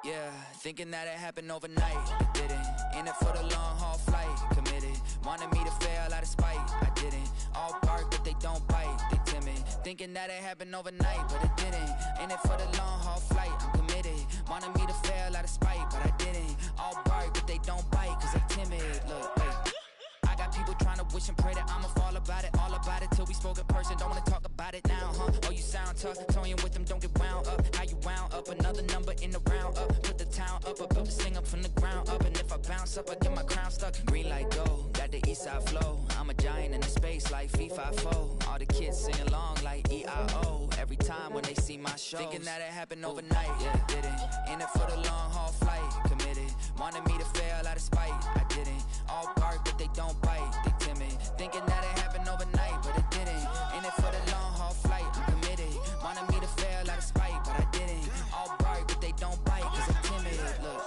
Yeah, thinking that it happened overnight, it didn't. In it for the long haul flight, committed. Wanted me to fail out of spite, I didn't. All bark but they don't bite, they timid. Thinking that it happened overnight, but it didn't. In it for the long haul flight, I'm committed. Wanted me to fail out of spite, but I didn't. All bark but they don't bite, cause they timid. Look, wait. I got people trying to wish and pray that I'ma fall about it, all about it till we spoke in person. Don't wanna talk about it now, huh? Oh, you sound tough, toying with them, don't get wound up. How you wound up? Another number in the round up. Put the town up, I built this thing up from the ground up. And if I bounce up, I get my crown stuck. Green light go, got the east side flow. I'm a giant in the space like FIFA4. All the kids sing along like E-I-O. Every time when they see my show, thinking that it happened overnight, yeah, it didn't. In it for the long haul flight, committed. Wanted me to fail out of spite, I didn't. All bark but they don't bite, they timid. Thinking that it happened overnight, but it didn't. In it for the long haul flight, I'm committed. Wanted me to fail out of spite, but I didn't. All bark but they don't bite, cause they're timid. Look,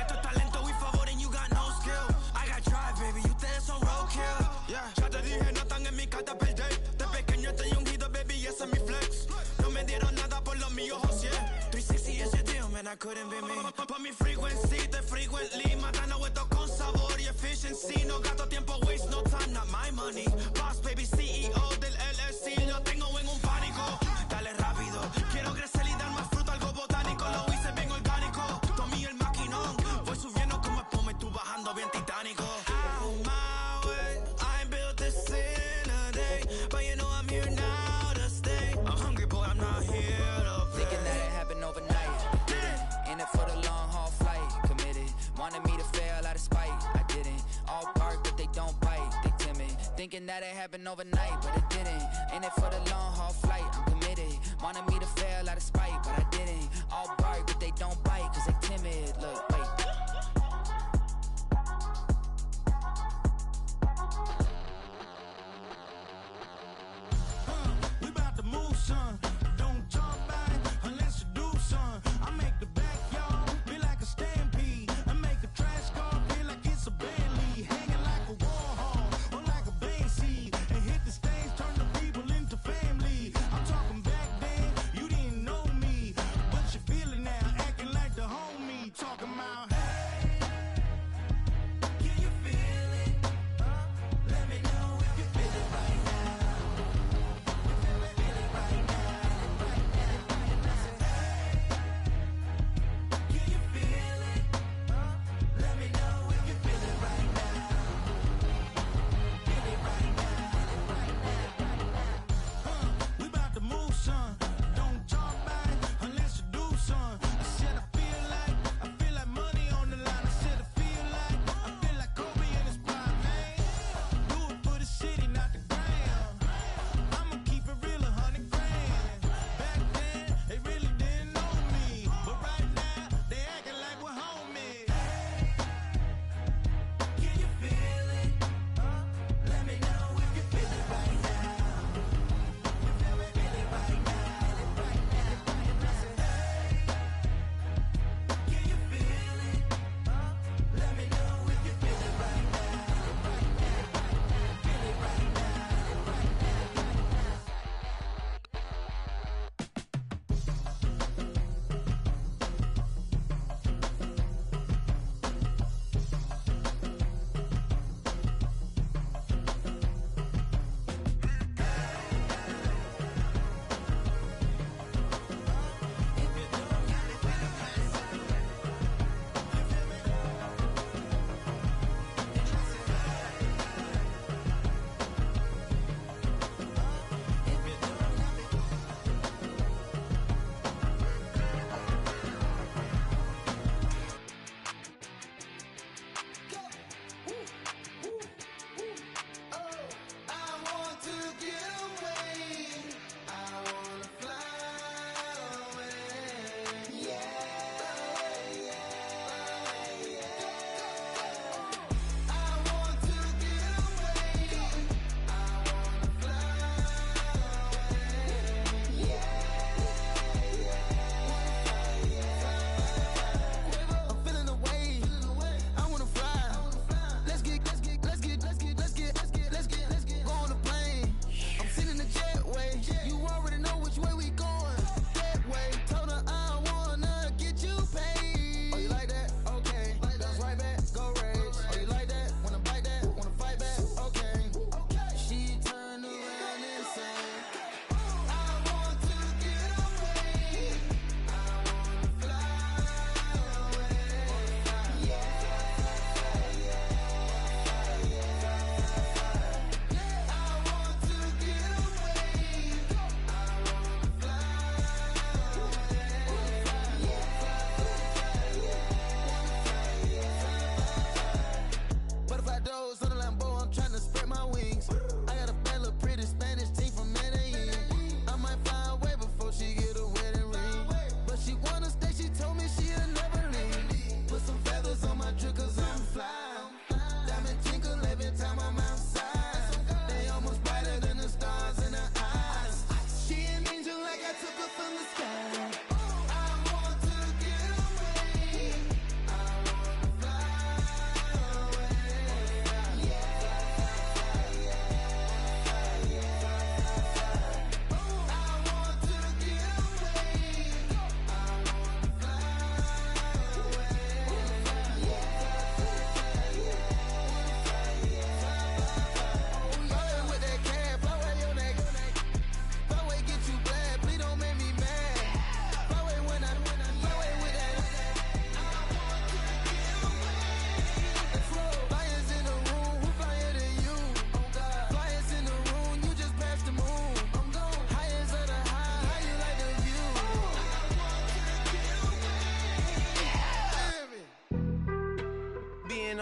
Esto es talento y favor and you got no skill. I got drive, baby, y ustedes son roadkill. Yeah, ya te dije, no están en mi carta perder. De pequeño estoy ungido, baby, y ese es mi flex. No me dieron nada por lo mío, José. 360 is your deal, man, I couldn't be me. Pa' mi frequency, te frequently. Matando esto con sabor y efficiency. No gasto tiempo, waste no time, not my money. Boss, baby, CEO del LLC. Lo tengo en un pánico. Dale rápido, quiero crecer y dar más fruto, algo botánico. Lo hice bien orgánico. Tommy el maquinón. Voy subiendo como espuma y tú bajando bien titánico. Out my way, I ain't built this in a day. But you know I'm here now to stay. I'm hungry, boy, I'm not here to play. thinking that it happened overnight, it didn't. In it for the long haul flight, committed. Wanted me to fail out of spite, I didn't. All bark but they don't bite, they timid. Thinking that it happened overnight, but it didn't. In it for the long haul flight, I'm committed. Wanted me to fail out of spite, but I didn't. All bark but they don't bite, cause they timid. Look, wait. We about to move, son. Don't talk about it unless you do, son. I make the backyard feel like a stampede. I make a trash car feel like it's a Bentley. Hanging like a war hall or like a bank seed. And hit the stage, turn the people into family. I'm talking back then, you didn't know me. But you feel it now, acting like the homie. Talking about, hey.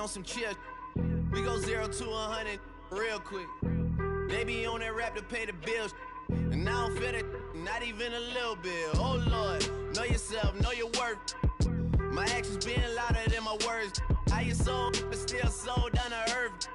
on some chill. We go 0 to 100 real quick. They be on that rap to pay the bills. And I don't feel that, not even a little bit. Oh Lord, know yourself, know your worth. My actions being louder than my words. How you soul, but still soul down to earth.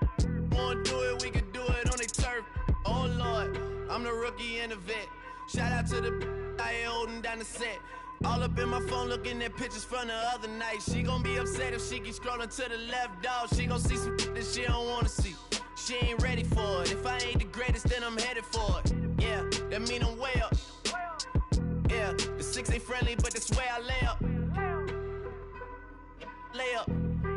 Wanna do it, we can do it on the turf. Oh Lord, I'm the rookie and the vet. Shout out to the I ain't holding down the set. All up in my phone looking at pictures from the other night. She gon' be upset if she keeps scrolling to the left, dog. She gon' see some that she don't wanna see. She ain't ready for it. If I ain't the greatest, then I'm headed for it. Yeah, that mean I'm way up. Yeah, the 6 ain't friendly, but that's where I lay up. Lay up.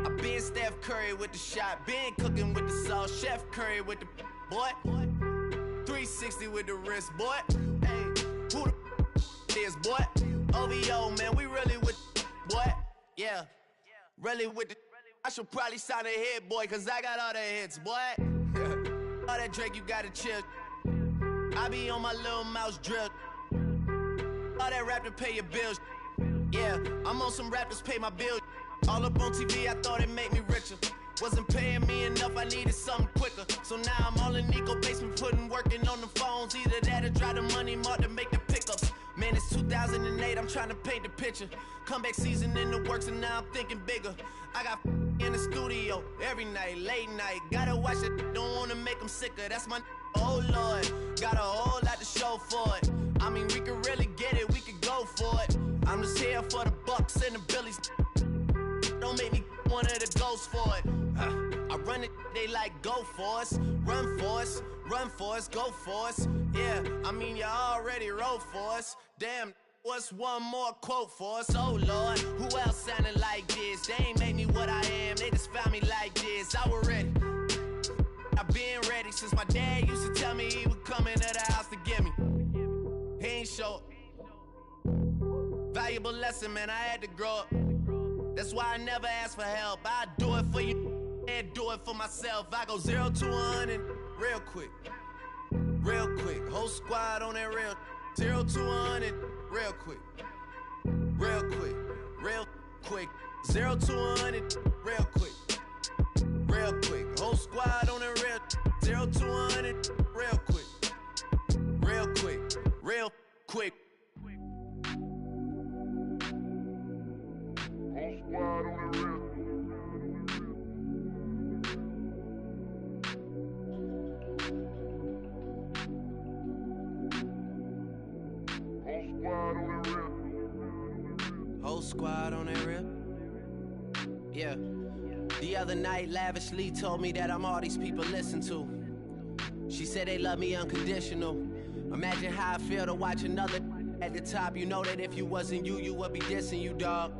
I been Steph Curry with the shot. Been cooking with the sauce. Chef Curry with the boy. 360 with the wrist, boy. Hey, who the is, boy? OVO, man, we really with boy. Yeah, really with the. I should probably sign a hit, boy, cause I got all the hits, boy. All that Drake, you gotta chill. I be on my little mouse drill. All that rap to pay your bills. Yeah, I'm on some rappers pay my bills. All up on TV, I thought it made me richer. Wasn't paying me enough, I needed something quicker. So now I'm all in Nico basement, working on the phones. Either that or drive the money mark to make the pickups. Man, it's 2008, I'm trying to paint the picture. Comeback season in the works and now I'm thinking bigger. I got in the studio every night, late night. Gotta watch it, don't wanna make them sicker. That's my oh Lord, got a whole lot to show for it. I mean, we could really get it, we could go for it. I'm just here for the Bucks and the Billies. Don't make me one of the ghosts for it. I run it, they like go for us. Run for us, run for us, go for us. Yeah, I mean you already wrote for us. Damn, what's one more quote for us? Oh Lord, who else sounded like this? They ain't made me what I am, they just found me like this. I was ready, I've been ready since my dad used to tell me he would come into the house to get me. He ain't show up. Valuable lesson, man, I had to grow up. That's why I never ask for help. I do it for you and do it for myself. I go 0 to 100 real quick. Real quick. Whole squad on that real. 0 to 100 real quick. Real quick. Real quick. 0 to 100 real quick. Real quick. Whole squad on that real. 0 to 100 real quick. Real quick. Real quick. Whole squad on that rip. Yeah. The other night, lavishly told me that I'm all these people listen to. She said they love me unconditional. Imagine how I feel to watch another at the top. You know that if you wasn't you, you would be dissing you, dog.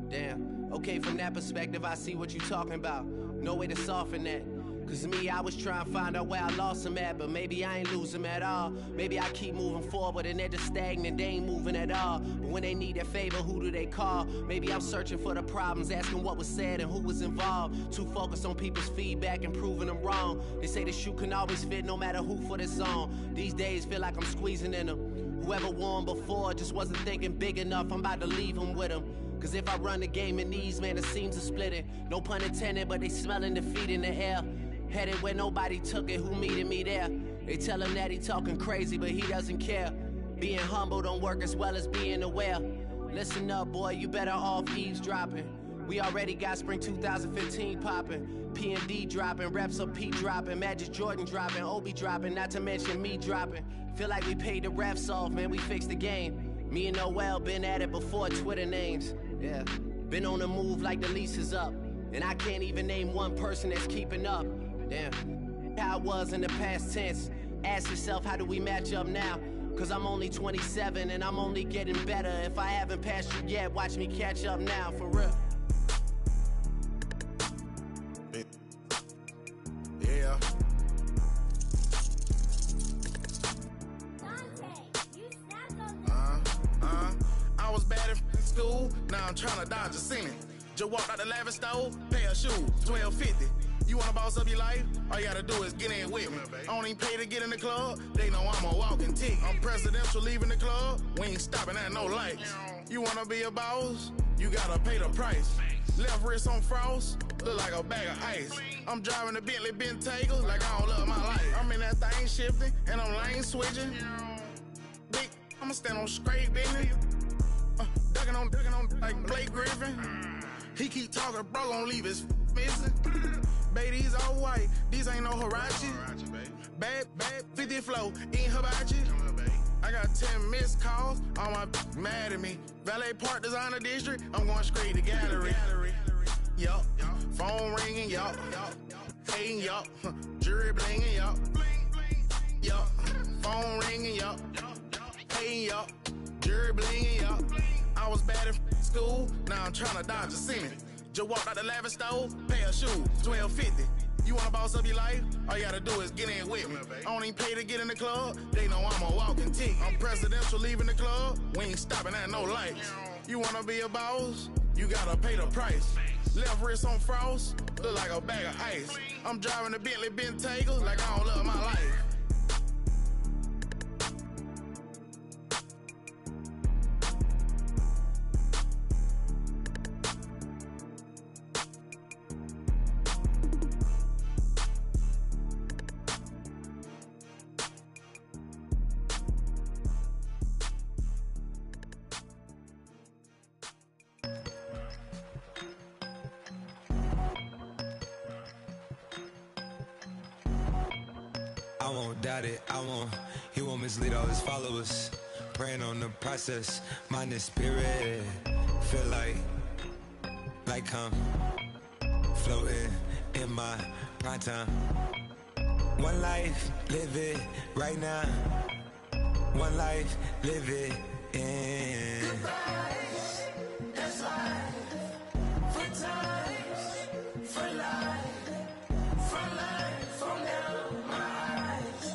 Damn. Okay, from that perspective, I see what you talking about. No way to soften that. Cause me, I was trying to find out where I lost them at, but maybe I ain't lose them at all. Maybe I keep moving forward and they're just stagnant, they ain't moving at all. But when they need their favor, who do they call? Maybe I'm searching for the problems, asking what was said and who was involved. Too focused on people's feedback and proving them wrong. They say the shoe can always fit no matter who for this song. These days feel like I'm squeezing in them. Whoever won before just wasn't thinking big enough, I'm about to leave them with them. Cause if I run the game in these, man, the seams are splitting. No pun intended, but they smelling defeat in the air. Headed where nobody took it, who meeting me there? They tell him that he talking crazy, but he doesn't care. Being humble don't work as well as being aware. Listen up, boy, you better off eavesdropping. We already got spring 2015 popping. P&D dropping, reps up P dropping, Magic Jordan dropping, Obi dropping, not to mention me dropping. Feel like we paid the refs off, man, we fixed the game. Me and Noel been at it before Twitter names. Yeah, been on the move like the lease is up. And I can't even name one person that's keeping up. Damn, how I was in the past tense. Ask yourself, how do we match up now? Cause I'm only 27 and I'm only getting better. If I haven't passed you yet, watch me catch up now, for real. Yeah. I was bad in school, now I'm trying to dodge a ceiling. Just walked out the lavish store, pair of shoes, $12.50. You wanna boss up your life? All you gotta do is get in with me. I don't even pay to get in the club, they know I'm a walking ticket. I'm presidential leaving the club, we ain't stopping at no lights. You wanna be a boss? you gotta pay the price. Left wrist on frost, look like a bag of ice. I'm driving a Bentley Bentayga like I don't love my life. I'm in that thing shifting, and I'm lane switching. Big, I'ma stand on straight business. Ducking on like Blake Griffin. He keep talking, bro, gon' leave his missing. Baby, these all white, these ain't no Hirachi. Bad, 50 flow, eating hibachi. I got 10 missed calls, all my mad at me. Valet Park Designer District, I'm going straight to gallery. Yup, phone ringing, yup. Hating, yup. Jury blinging, yup. Yup, phone ringing, yup. Hating, yup. Jury blinging, yup. I was bad in school, now I'm trying to dodge a semen. Just walked out the lavish store, pay a shoe, $12.50. You wanna boss up your life? All you gotta do is get in with me. I don't even pay to get in the club, they know I'm a walking tick. I'm presidential leaving the club, we ain't stopping at no lights. You wanna be a boss? You gotta pay the price. Left wrist on frost, look like a bag of ice. I'm driving a Bentley Bentayga like I don't love my life. I won't doubt it, he won't mislead all his followers. Praying on the process, mind and spirit. Feel like I'm floating in my prime time. One life, live it right now. One life, live it in. Goodbyes, that's life. For times, for life. For life, from now, my eyes.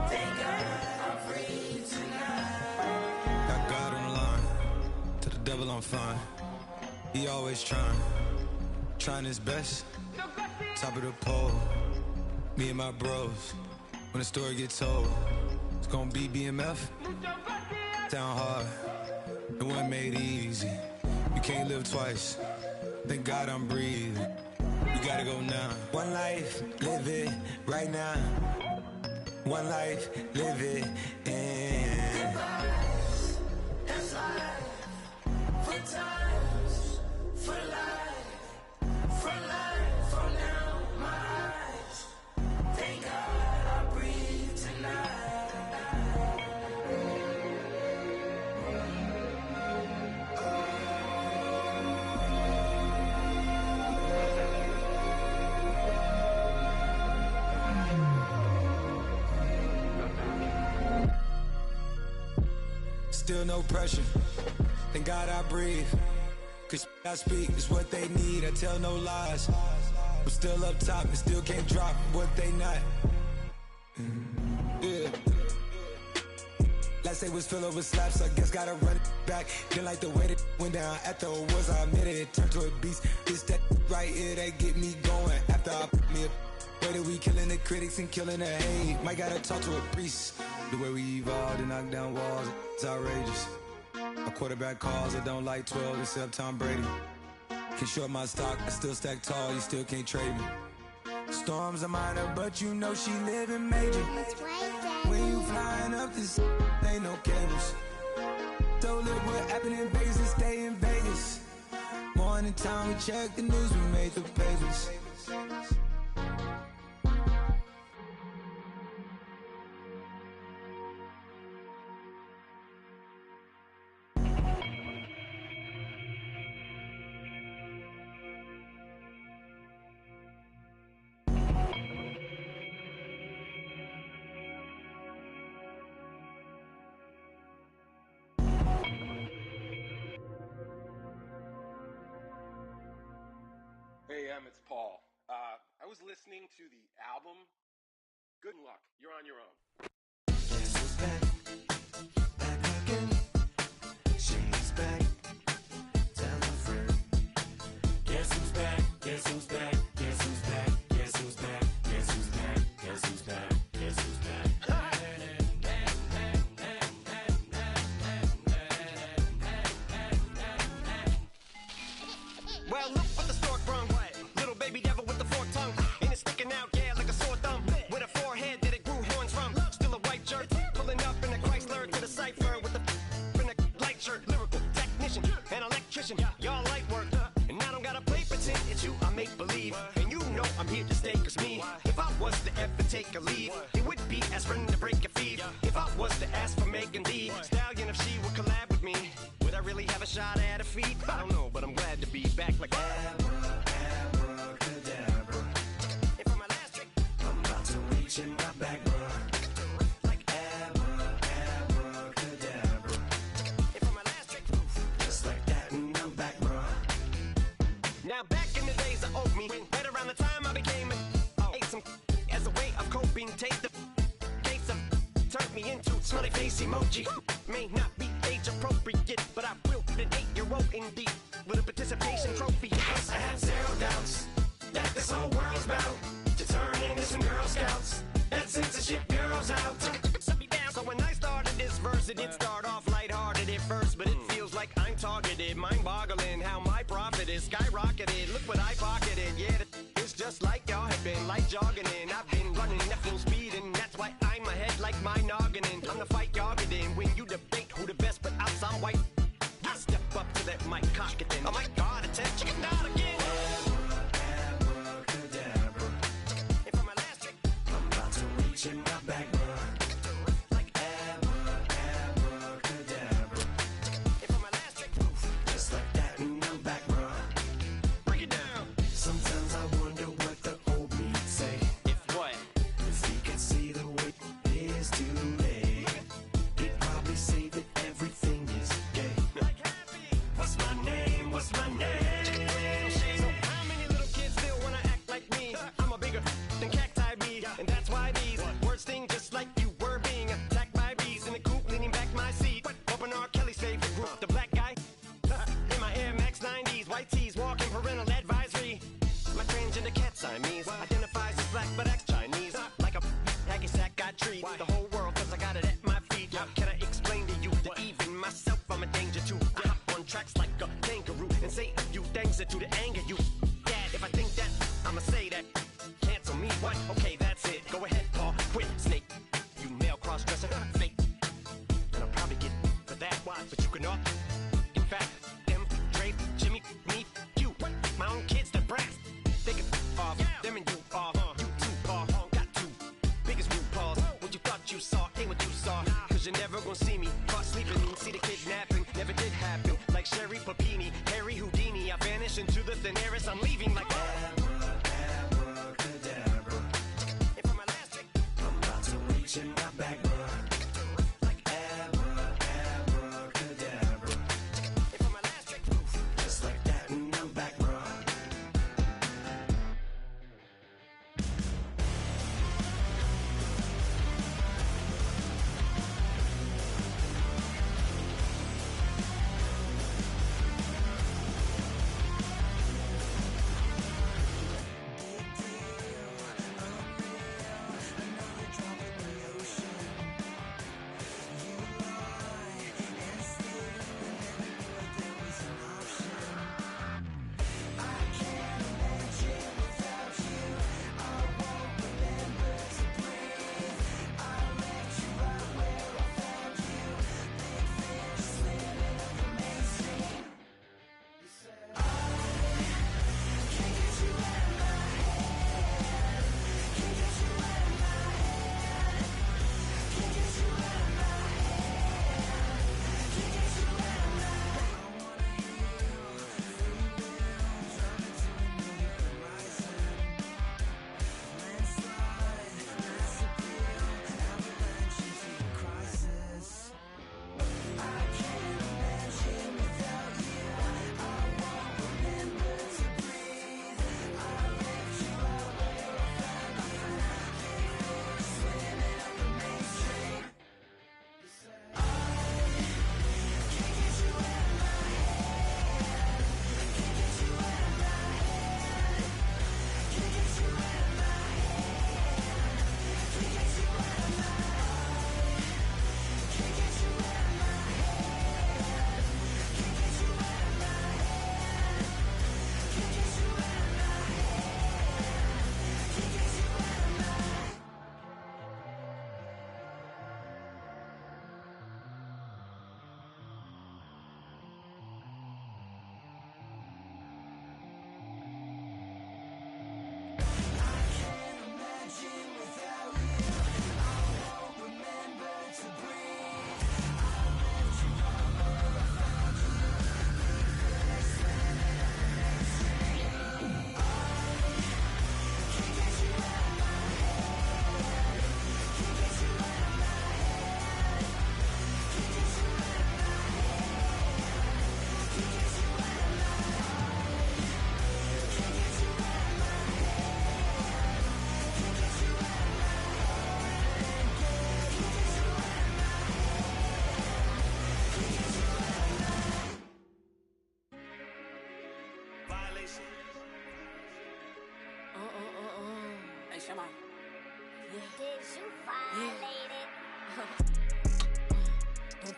Thank God I'm free tonight. Got God on the line, to the devil I'm fine. He always trying his best. Top of the pole, me and my bros. When the story gets told, it's gonna be BMF. Down hard, it wasn't made easy. You can't live twice. Thank God I'm breathing. You gotta go now. One life, live it right now. One life, live it in. Goodbyes, that's life. For times, for life. For life, from now, my eyes. Thank God I breathe tonight. Still no pressure. Thank God I breathe. Cause I speak is what they need. I tell no lies. I'm still up top and still can't drop what they not. Yeah. Last day was filled with slaps, I guess gotta run it back. Didn't like the way that went down after awards, I admit it turned to a beast. It's that right here that get me going. After I put me a way that we killing the critics and killing the hate. Might gotta talk to a priest. The way we evolved and knock down walls, it's outrageous. My quarterback calls, I don't like 12 except Tom Brady. Can short my stock, I still stack tall, you still can't trade me. Storms are minor, but you know she living major. When you flying up this, ain't no cables. Don't look what happened in Vegas and stay in Vegas. Morning time, we check the news, we made the papers. Hey, it's Paul. I was listening to the album. Good luck. You're on your own. Guess who's back? Back again. She's back. Tell a friend. Guess who's back? Guess who's back? Guess who's back? Guess who's back? Guess who's back? Guess who's back? Guess who's back? believe it would be aspirin to break your feet. If I was to ask for Megan Thee Stallion, if she would collab with me, would I really have a shot at a feat? I don't know, but I'm glad to be back like abracadabra. And for my last trick, I'm about to reach in my back, bruh. Like abracadabra. And for my last trick, just like that, and I'm back, bruh. Now back in the days I owed me, right around the time I became ate some as a way of coping. Take the case of turned me into smiley face emoji. May not be age appropriate, but I will put an 8-year-old indeed with a participation trophy. Yes, I have zero doubts that this whole world's about to turn into some Girl Scouts and censorship girls out. So when I started this verse, it did start off lighthearted at first, but it feels like I'm targeted, mind-boggling how my profit is skyrocketed. Look what I pocketed, yeah, it's just like y'all have been, like jogging in. I've been running at full speed, and that's why I'm ahead like my noggin. I'm the fight y'all get in when you debate who the best, but I'm some white. I step up to that mic, cock it then. Oh my God, attempt chicken out again. Abracadabra. And for my last trick, I'm about to reach in my bag, bruh. Like abracadabra. And for my last trick, just like that, and I'm back, bruh. Break it down. Sometimes I wonder what the old me say. If what? If he could see the way it is today, he'd probably say that everything is gay. What's my name? What's my name? So how many little kids still wanna act like me? I'm a bigger than cacti bee, and that's why these words sting just like you were being attacked by bees in the coop, leaning back my seat. Open R. Kelly's favorite group, the black guy. In my Air Max 90s, white tees, walking parental advisory. My transgender cat Siamese identifies as black but acts Chinese. Like a hacky sack I treat the whole world cause I got it at my feet. How can I explain to you that even myself I'm a danger to? I hop on tracks like a kangaroo and say a few things that do to anger you. Dad, if I think that, I'ma say that. Cancel me, what? Okay, that's it. Go ahead, Paul, quit, snake. You male cross-dresser, fake. And I'll probably get for that, why? But you can all. In fact, them, Dre, Jimmy, me, you. My own kids, the brass. They can off, them and you off. You too, Paul, got two biggest root paws. What you thought you saw ain't what you saw. Cause you're never gonna see me caught sleeping. See the kidnapping, never did happen. Like Sherry Papini, Harry Houdini. I vanish into the thin air as I'm leaving like abracadabra. And for my last trick, I'm about to reach in my bag, bruh. Like abracadabra. And for my last trick, just like that, and I'm back, bruh.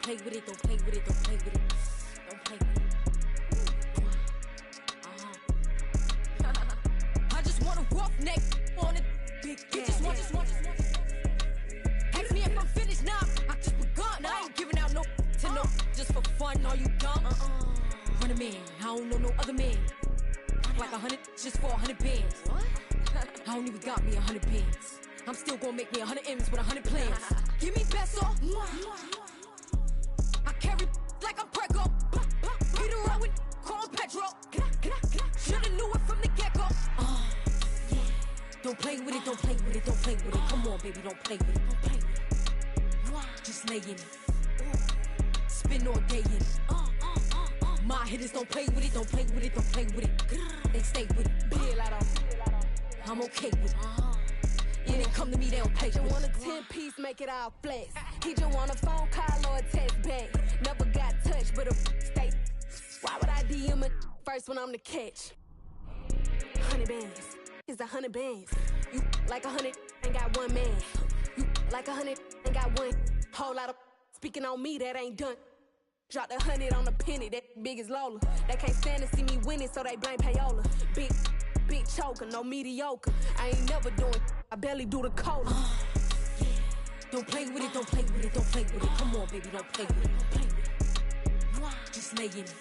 Don't play with it, don't play with it, don't play with it. Don't play with it. I just want a roughneck on it. Big you just want. Ask me if I'm finished now. I just begun. I ain't giving out no to no just for fun. Are you dumb? Run a man. I don't know no other man. Like 100 just for 100 bands. What? I don't even got me 100 bands. I'm still gonna make me 100 M's with 100 plans. Give me peso. I carry like I'm Prego. Get around with call Pedro. Shoulda knew it from the get-go. Yeah. Don't play with it, don't play with it, don't play with it. Come on, baby, don't play with it, don't play with it. Just lay in it. Spin all day in it. My hitters don't play with it, don't play with it, don't play with it. They stay with it. I'm okay with it. When they come to me, they don't play with it. He want a 10-piece, make it all flex. He just want a phone call or a text back. Never got touched, but a stay. Why would I DM it first when I'm the catch? 100 bands, it's 100 bands. You like 100, ain't got one man. You like 100, ain't got one. Whole lot of speaking on me, that ain't done. Drop the 100 on the penny, that big as Lola. They can't stand to see me winning, so they blame payola. Big choker, no mediocre. I ain't never doing, I barely do the cola. Yeah. Don't play with it, don't play with it, don't play with it. Come on, baby, don't play with it, don't play with it. Just lay in it.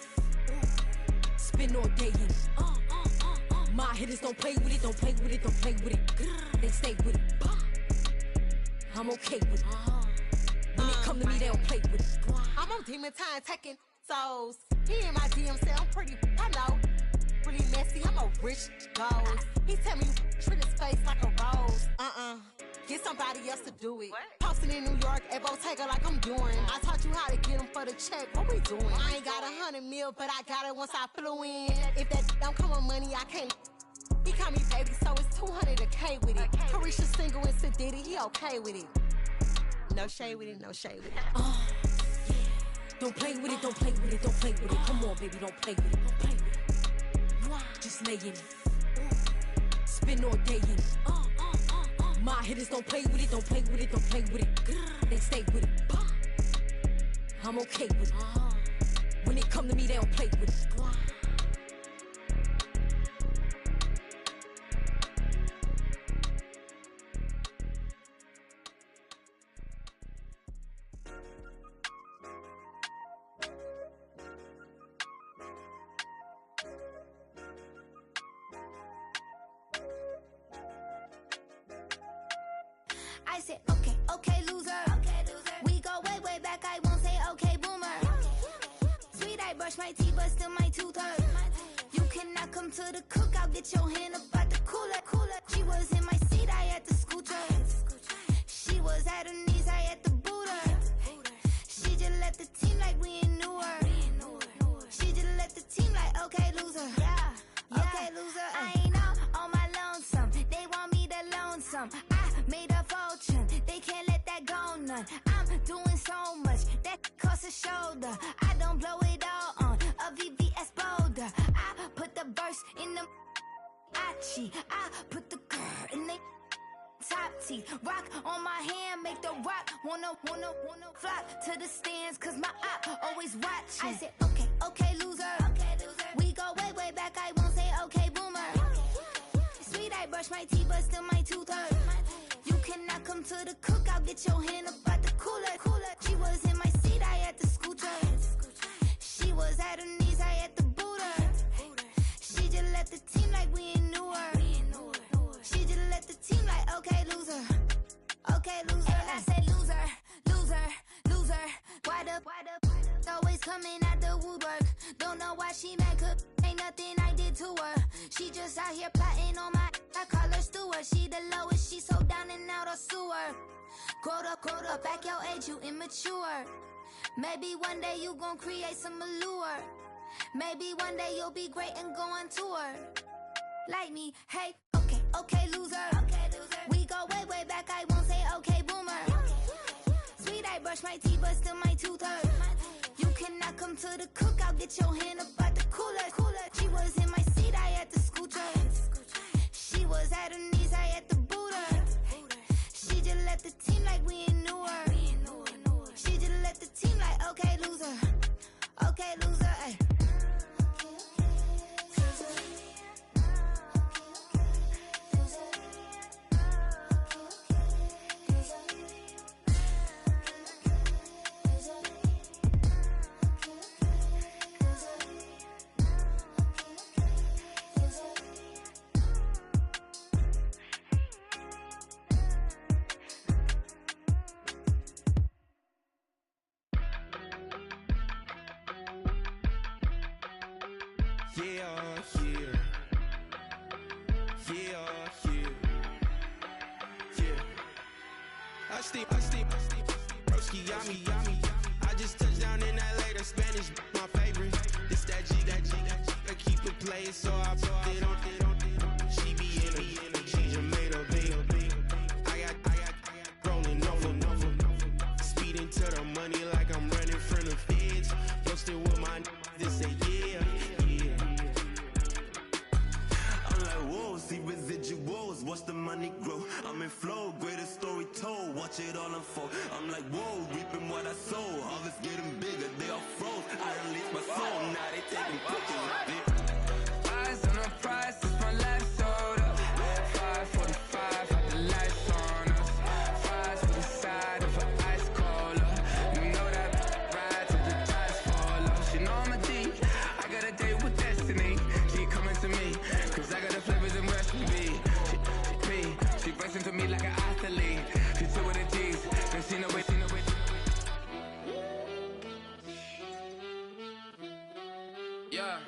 Spin all day in it. My hitters don't play with it, don't play with it, don't play with it. They stay with it. I'm okay with it. When it come to me, they don't play with it. I'm on demon time taking souls. He in my DM say I'm pretty, I know. Really messy, I'm a rich ghost. He tell me treat his face like a rose. Get somebody else to do it. Posting in New York at Bottega like I'm doing. I taught you how to get them for the check. What we doing? I ain't got 100 mil, but I got it once I flew in. If that don't come with money, I can't. He call me baby, so it's 200 a K with it. Carisha single and Sadiddy, he okay with it. No shade with it, no shade with it. Yeah. Don't play with it, don't play with it, don't play with it. Come on, baby, don't play with it, don't play with it. Just lay in it. Spin all day in it. My hitters don't play with it, don't play with it, don't play with it. They stay with it. I'm okay with it. When it come to me, they don't play with it. I said, okay, loser. We go way back, I won't say okay, boomer. Sweet, I brush my teeth, but still my tooth hurt. You cannot come to the cookout, get your hand up at the cooler. She was in my seat, I had to scoot her. She was at her knees, I had to boot her. She just left the team like we ain't knew her. She just left the team like, okay, loser. Okay, loser. I ain't on my lonesome. They want me to lonesome. Made a fortune, they can't let that go none. I'm doing so much, that costs a shoulder. I don't blow it all on a VVS boulder. I put the verse in the Achi. I put the girl in the top teeth. Rock on my hand, make the rock wanna flock to the stands, cause my eye always watching. I said, okay, loser. We go way back, I won't say okay, boomer. Sweet, I brush my teeth, but still my tooth hurt. You cannot come to the cookout, get your hand up at the cooler. She was in my seat, I had to scoot her. She was at her knees, I had to boot her. She just left the team like we ain't knew her. She just left the team like, okay, loser. Okay, loser. And I said, loser. Why the always coming at the woodwork? Don't know why she mad, cause ain't nothing I did to her. She just out here plotting on my, I call her steward. She the lowest, she so down and out of sewer. Growed up, back your age, you immature. Maybe one day you gon' create some allure. Maybe one day you'll be great and go on tour. Like me, hey, okay, loser. We go way back, I won't say okay, boomer. Sweet, I brush my teeth, but still my tooth hurt. You cannot come to the cookout, get your hand up at the cooler. She was in my seat, I had to scoot her. She was at her knees, I had to boot her. She just left the team like we ain't knew her. She just left the team like, okay. I steam, broski got me. I just touched down in LA, the Spanish, my favorite. This that G, I keep it playing, so I put it on. She be in it, she just made a big. I got rolling over, speeding to the money like I'm running from the feds. Posted with my this say yeah. I'm like, whoa, see residuals, watch the money grow. I'm in flow, greatest story told, watch it all unfold. I'm like, whoa, reaping what I sow, harvest getting bigger, they all froze. I release my soul, now they taking pictures of it. Eyes on the prize, it's my life sold up. 5:45, got the lights on us. Fries to the side of an ice cola. You know that ride till the tires fall off. She know I'm a D, I got a date with destiny. She coming to me, cause I got the flavors and recipe. She racing to me like an athlete. She two with the G's, and she know it. Yeah.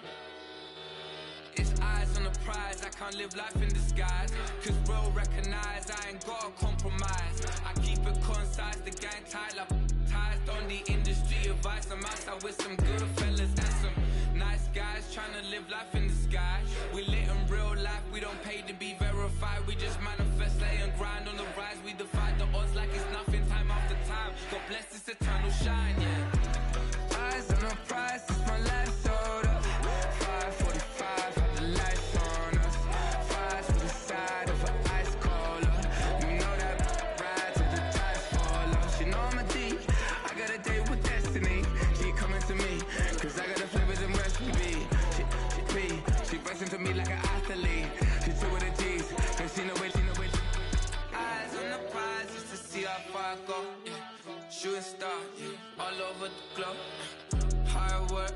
It's eyes on the prize, I can't live life in disguise. Cause bro recognize I ain't gotta compromise. I keep it concise, the gang tight like ties on the industry advice. I'm outside with some good fellas and some nice guys trying to live life in the sky. We lit in real life, we don't pay to be verified. We just manifest, lay and grind on the rise. We defy the odds like it's nothing, time after time. God bless this eternal shine, yeah. Eyes on the prize, it's my life sold up. 5:45, got the lights on us. Fries to the side of an ice cola. You know that ride till the tires fall off. She know I'm a D, I got a date with destiny. She coming to me, cause I got the flavors and recipe. She racing to me like an athlete. She two with the G's, and she know it. Eyes on the prize just to see how far I go. Yeah. Shooting star, yeah. All over the globe. Hard work,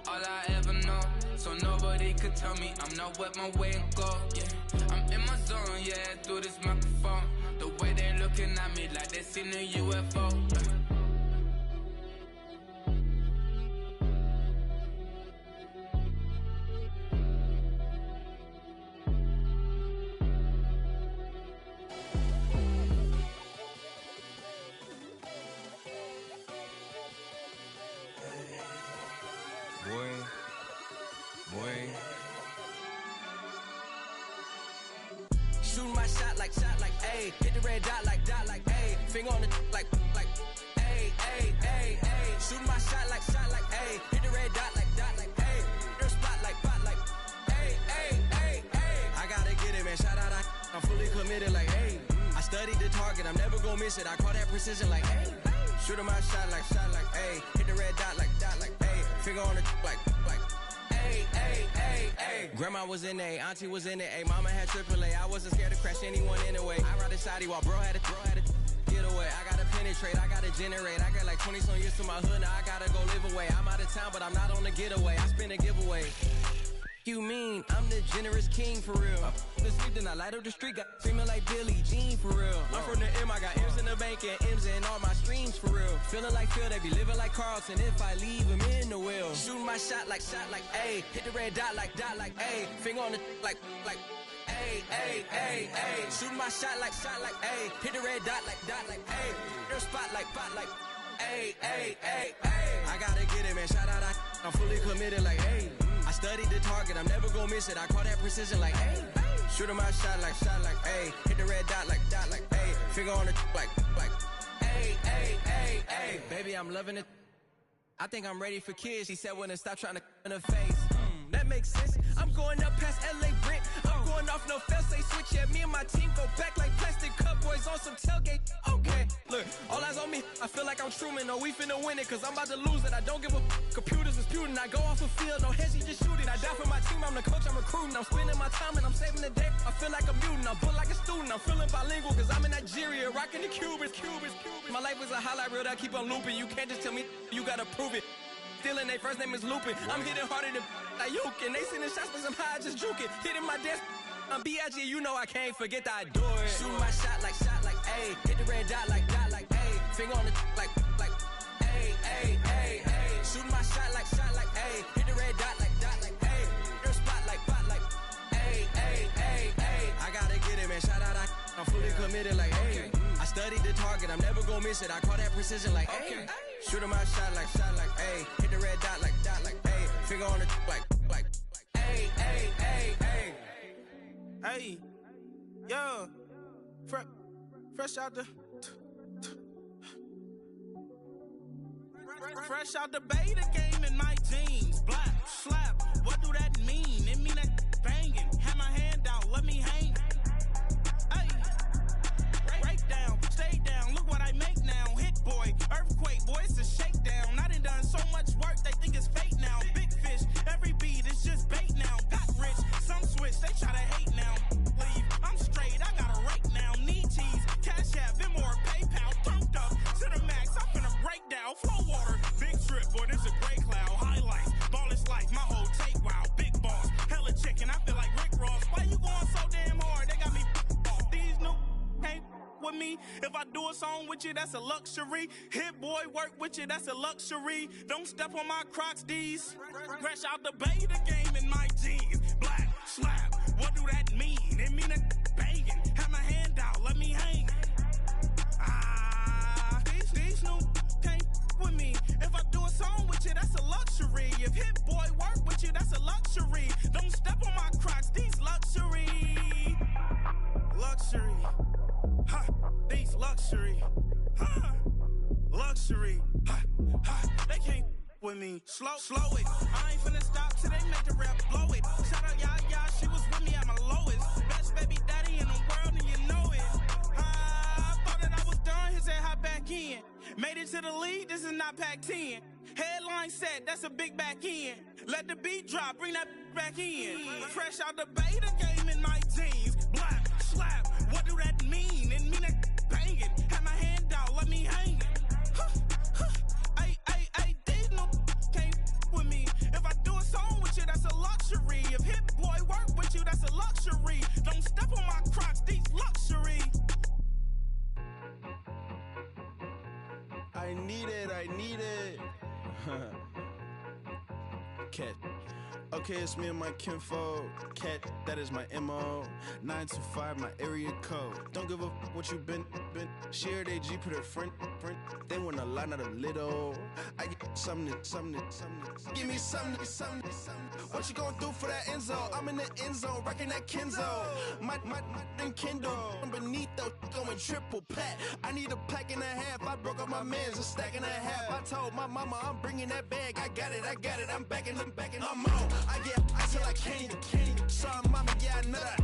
all I ever know. So nobody could tell me I'm not wet my way and go. Yeah, I'm in my zone, yeah, through this microphone. The way they looking at me like they seen a UFO. Boy. Shooting my shot like, ayy. Hit the red dot like, ayy. Finger on the like, ayy, ayy, ayy, ayy. Shooting my shot like, ayy. Hit the red dot like, ayy. Their spot like, ayy, ayy, ayy, ayy. I gotta get it, man. Shout out, I'm fully committed like, ayy. I studied the target, I'm never gonna miss it. I call that precision like, ayy. Shooting my shot like, ayy. Hit the red dot like, ayy. Finger on the like, ayy, ayy, ayy, ayy. Grandma was in A, auntie was in it, ayy. Mama had AAA, I wasn't scared to crash anyone anyway. I ride a shotty while bro had a get away. I gotta penetrate, I gotta generate. I got like 20 some years to my hood, now I gotta go live away. I'm out of town, but I'm not on the getaway. I spin a giveaway. You mean I'm the generous king for real? The sleep, then I light up the street, got screaming like Billie Jean for real. I'm from the M, I got M's in the bank and M's in all my streams for real. Feeling like Phil, they be living like Carlton if I leave him in the wheel. Shooting my shot like, ayy. Hit the red dot like, ayy. Finger on the like, ayy, ayy, ayy, ayy. Shooting my shot like, ayy. Hit the red dot like, ayy. Their spot like, ayy, ayy, ayy, ayy. I gotta get it, man. Shout out, I'm fully committed like, ayy. I studied the target, I'm never gonna miss it. I call that precision like, ayy. Shooting my shot like, ayy. Hit the red dot like, ayy. Finger on the like, ayy, ayy, ayy, ayy. Baby, I'm loving it. I think I'm ready for kids. She said when to stop trying to in her face. That makes sense. I'm going up past LA Brent. I'm going off no fail, say switch. Yeah, me and my team go back like plastic cup boys on some tailgate. Okay, look, all eyes on me. I feel like I'm Truman. No, we finna win it, cause I'm about to lose it. I don't give a computers disputing. I go off the field, no heads, just shoot it. I die for my team, I'm the coach, I'm recruiting. I'm spending my time and I'm saving the day. I feel like a mutant, I'm built like a student. I'm feeling bilingual, cause I'm in Nigeria, rocking the Cubans. My life is a highlight reel that keep on looping. You can't just tell me, you gotta prove it. Stealing, they first name is Lupin. I'm hitting harder than Ayuk, and they sending shots, but somehow I just juke it. Hitting my desk, I'm B.I.G., you know I can't forget that I do it. Shooting my shot like, ayy. Hit the red dot like, ayy. Finger on the like, ayy, ayy, ayy, ayy. Shooting my shot like, ayy. Hit the red dot like, ayy. committed like, hey. I studied the target, I'm never gonna miss it. I call that precision like, hey. Shoot him out, shot like, hey. Hit the red dot like, hey. Finger on the like, hey, hey, hey, hey. Hey, yo, fresh out the fresh out the beta game in my jeans. Black, slap, what do that mean? It mean that banging. Have my hand out, let me hang. Hey, break down, stay down, look what I make now. Hit boy, earthquake, boy, it's a shakedown. I done so much work, they think it's fake now. Big fish, every beat is just bait now. Got rich, some switch, they try to hate now. Leave, I'm straight, I got a rake now. Need cheese, cash app, Venmo or PayPal. Turned up to the max, I'm finna break down. Flow water, big trip, boy, this a gray cloud. Highlights, ball is life, my whole take, wow. Big boss, hella chicken, I feel like Rick Ross. Why you going so damn hard? They got me off. These new can't with me. If I do a song with you, that's a luxury. Hit boy, work with you, that's a luxury. Don't step on my Crocs, D's. Fresh out the beta game in my jeans. Black, slap, what do that mean? It mean a banging. Have my hand out, let me hang. These new can't with me. If I do a song with you, that's a luxury. If Hit Boy work with you, that's a luxury. Don't step on my Crocs, these luxury. Luxury. Ha, these luxury. Ha, luxury. Ha, ha, they can't with me. Slow it. I ain't finna stop till they make the rap blow it. Shout out Yaya, she was with me at my lowest. Best baby daddy in the world and you know it. I thought that I was done, his head hot back in. Made it to the league, this is not Pac-10. Headline set, that's a big back end. Let the beat drop, bring that back in. Fresh out the beta game in my jeans. Black, slap, what do that mean? It mean that banging. Have my hand out, let me hang it. Ay, these no can't with me. If I do a song with you, that's a luxury. If Hit Boy work with you, that's a luxury. Don't step on my Crocs, these luxury. I need it. Cat. Okay, it's me and my kinfolk. Cat, that is my MO. 925, my area code. Don't give a what you been. Shared AG, put her friend. They want a lot, not a little. I get something. Give me something. What you gonna do for that Enzo? I'm in the end zone, rocking that Kenzo. My Kindle. Beneath though, going triple plat. I need a pack and a half. I broke up my man's a stack and a half. I told my mama I'm bringing that bag. I got it. I'm backing, I'm on. I get ice till I candy. Sorry, mama, yeah, I know that.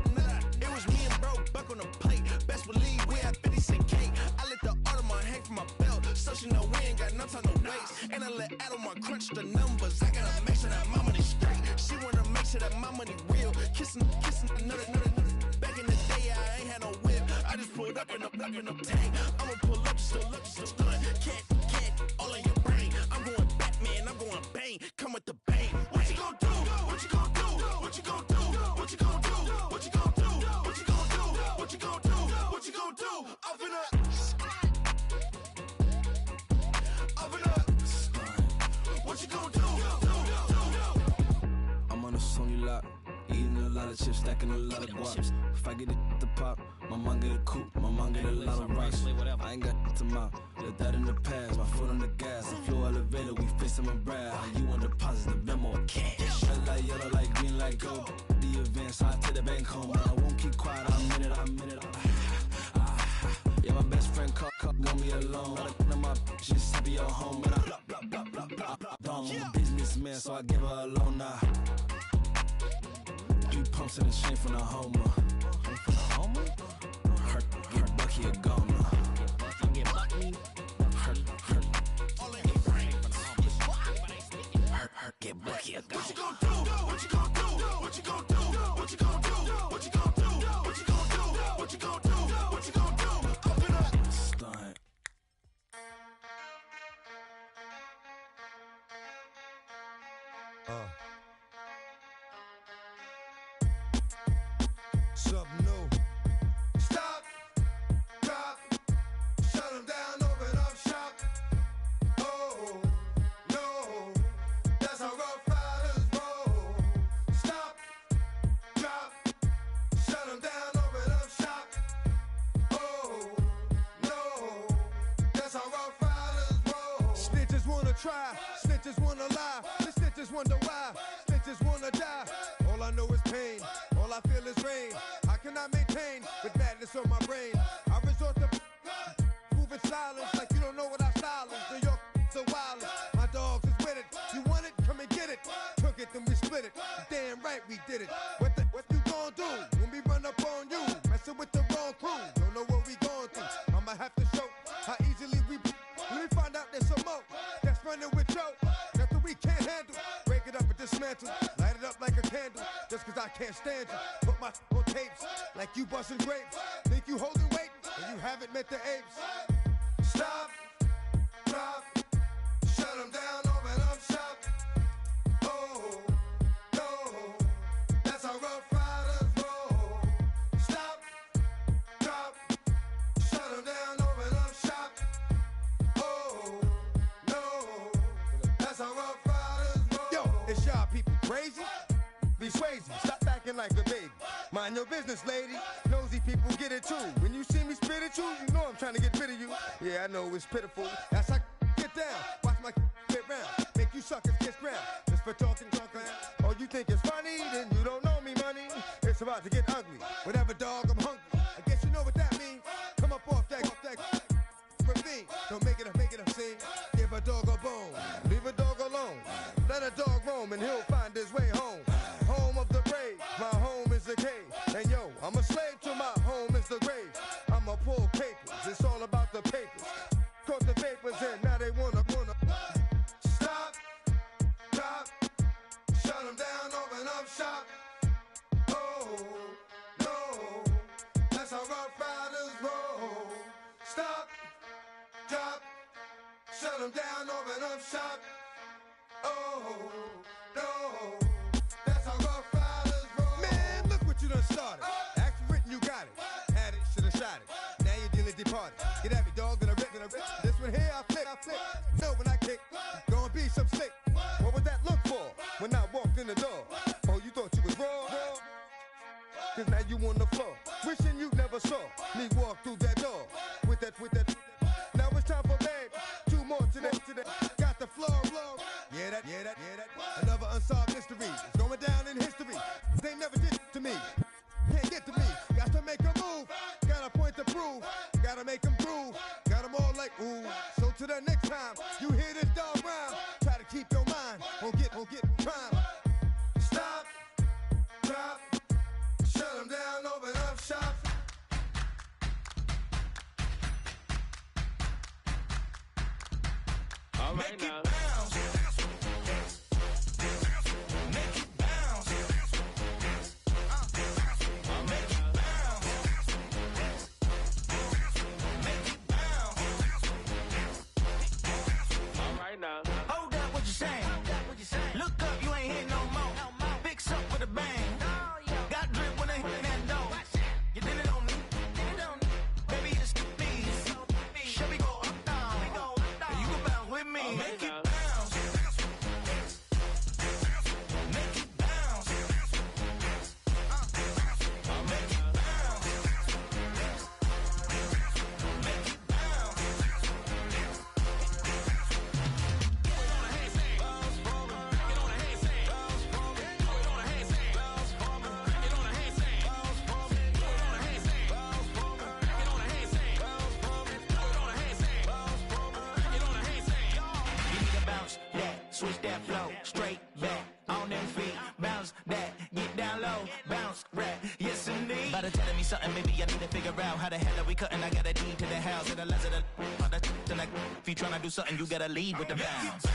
It was me and bro, buck on the plate. Best believe we had 50 cent cake. I let the Audemars hang from my belt, so she know we ain't got no time to waste. And I let Audemars crunch the numbers. I gotta make sure that my money straight. She wanna make sure that my money real. Kissing another. Back in the day, I ain't had no whip. I just pulled up in the tank. I'ma pull up just to stun. Cat, all in your brain. I'm going Batman, I'm going bang. Come with the bang. What you gonna do? What you gonna do? What you gonna do? What you gonna do? What you gonna do? What you gonna do? What you gonna do? What you gonna do? Up in up. What you gonna do? I'm on a Sony lot, eating a lot of chips, stacking a lot of guaps. If I get it to pop, my mom get a coupe, my mom get a lot of rocks. I ain't got to mouth, let that in the past. My foot on the gas, I flew elevator, we face him and Brad. How you want deposits, the Venmo or cash? Red light, yellow light, green light, gold. The event, so I take the bank home, but I won't keep quiet. I'm in it. Yeah, my best friend called got me alone. I my just to be your home, but I'm a businessman, so I give her a loan now. 3 pumps in the chain from the Homer. Her Bucky a goner. Her get Bucky a goner. What you gonna do? What you gonna do? What you gonna do? What you gonna do? What you gonna do? What you gonna do? What you gonna do? What you gonna do? Open up. Stunt. Something new. Stop, drop, shut them down, open up shop. Oh, no, that's how rough riders roll. Stop, drop, shut them down, open up shop. Oh, try, snitches wanna lie, the snitches wonder why, snitches wanna die. All I know is pain, all I feel is rain. How can I maintain with madness on my brain? I resort to moving silence like you don't know what our style is. New York, so wild. My dogs is with it. You want it? Come and get it. Took it, then we split it. Damn right we did it. What you gon' do when we run up on you? Messing with the wrong crew. Don't know what we going through. I'ma have to show how easily we. Let me find out there's some more that's running with Joe. Nothing we can't handle. Break it up and dismantle. Light it up like a candle. Just cause I can't stand you. Put my on tapes like you busting grapes. Think you holding weight and you haven't met the apes. Stop, drop, shut them down, open up shop. Oh, no, that's how Rough Riders roll. Stop, drop, shut them down, open up shop. Oh, no, that's how Rough Riders roll. Yo, it's y'all people crazy? Be Swayze, stop acting like a baby. Mind your business, lady. Nosy people get it too. When you see me spit at you, you know I'm trying to get rid of you. Yeah, I know it's pitiful. That's how get down. Watch my get round. Make you suckers kiss ground. Just for talking. Oh, you think it's funny? Then you don't know me, money. It's about to get ugly. Whatever, dog, I'm hungry. I guess you know what that means. Come up off that ravine. Don't make it a scene. Give a dog a bone. Leave a dog alone. Let a dog roam and he'll find his way home. Home of the brave. My home is the cave. And yo, I'm a slave to my home is the grave. I'ma pull papers. It's all about the papers. Caught the papers in. Now they wanna stop, drop, shut them down, open up shop. Oh, no, that's how Rough Riders roll. Stop, drop, shut them down, open up shop. Oh, no, that's how Rough Riders roll. Man, look what you done started. Act written, you got it. Had it, shoulda shot it. Now you're dealing departed. Get at me, dog, and I rip. This one here, I flip. No, when I kick, gonna be some slick. What would that look for when I walked in the door? Oh, you thought you was raw? Cause now you on the floor. Wishing you never saw me walk through that door. With that. Now it's time for bed. Two more today. Got the floor. Yeah, that. Another unsolved mystery. It's going down in history. They never did it to me. Can't get to me. Got to make a move. Got a point to prove. Gotta make them groove. Got them all like ooh. So to the next time you hear this dog rhyme, try to keep your mind. Won't get prime. Stop, drop, shut them down, open up shop. All right, make now. It bounce. Make it bounce. Make it bounce. Make it bounce. All right now. Hold up, what you saying? Look up, you ain't hitting no more. Fix up for the bang. Got drip when they hit that door. You did it on me. Baby, it's me. Should we go up down? You can bounce with me. Make it bounce. Make it bounce. Make it bounce. Make it bounce. Get on a handstand. Get on a handstand. Get on a handstand. Get on a handstand. Get on a handstand. Get on a handstand. Get on a handstand. Get on a handstand. Give me the bounce, that, switch that flow, straight back, on them feet, bounce that, get down low, bounce, rap, yes indeed. About to telling me something, maybe I need to figure out how the hell are we cutting, I got a deed to the house, and the less of the, if you tryna do something, you gotta lead with the bounce.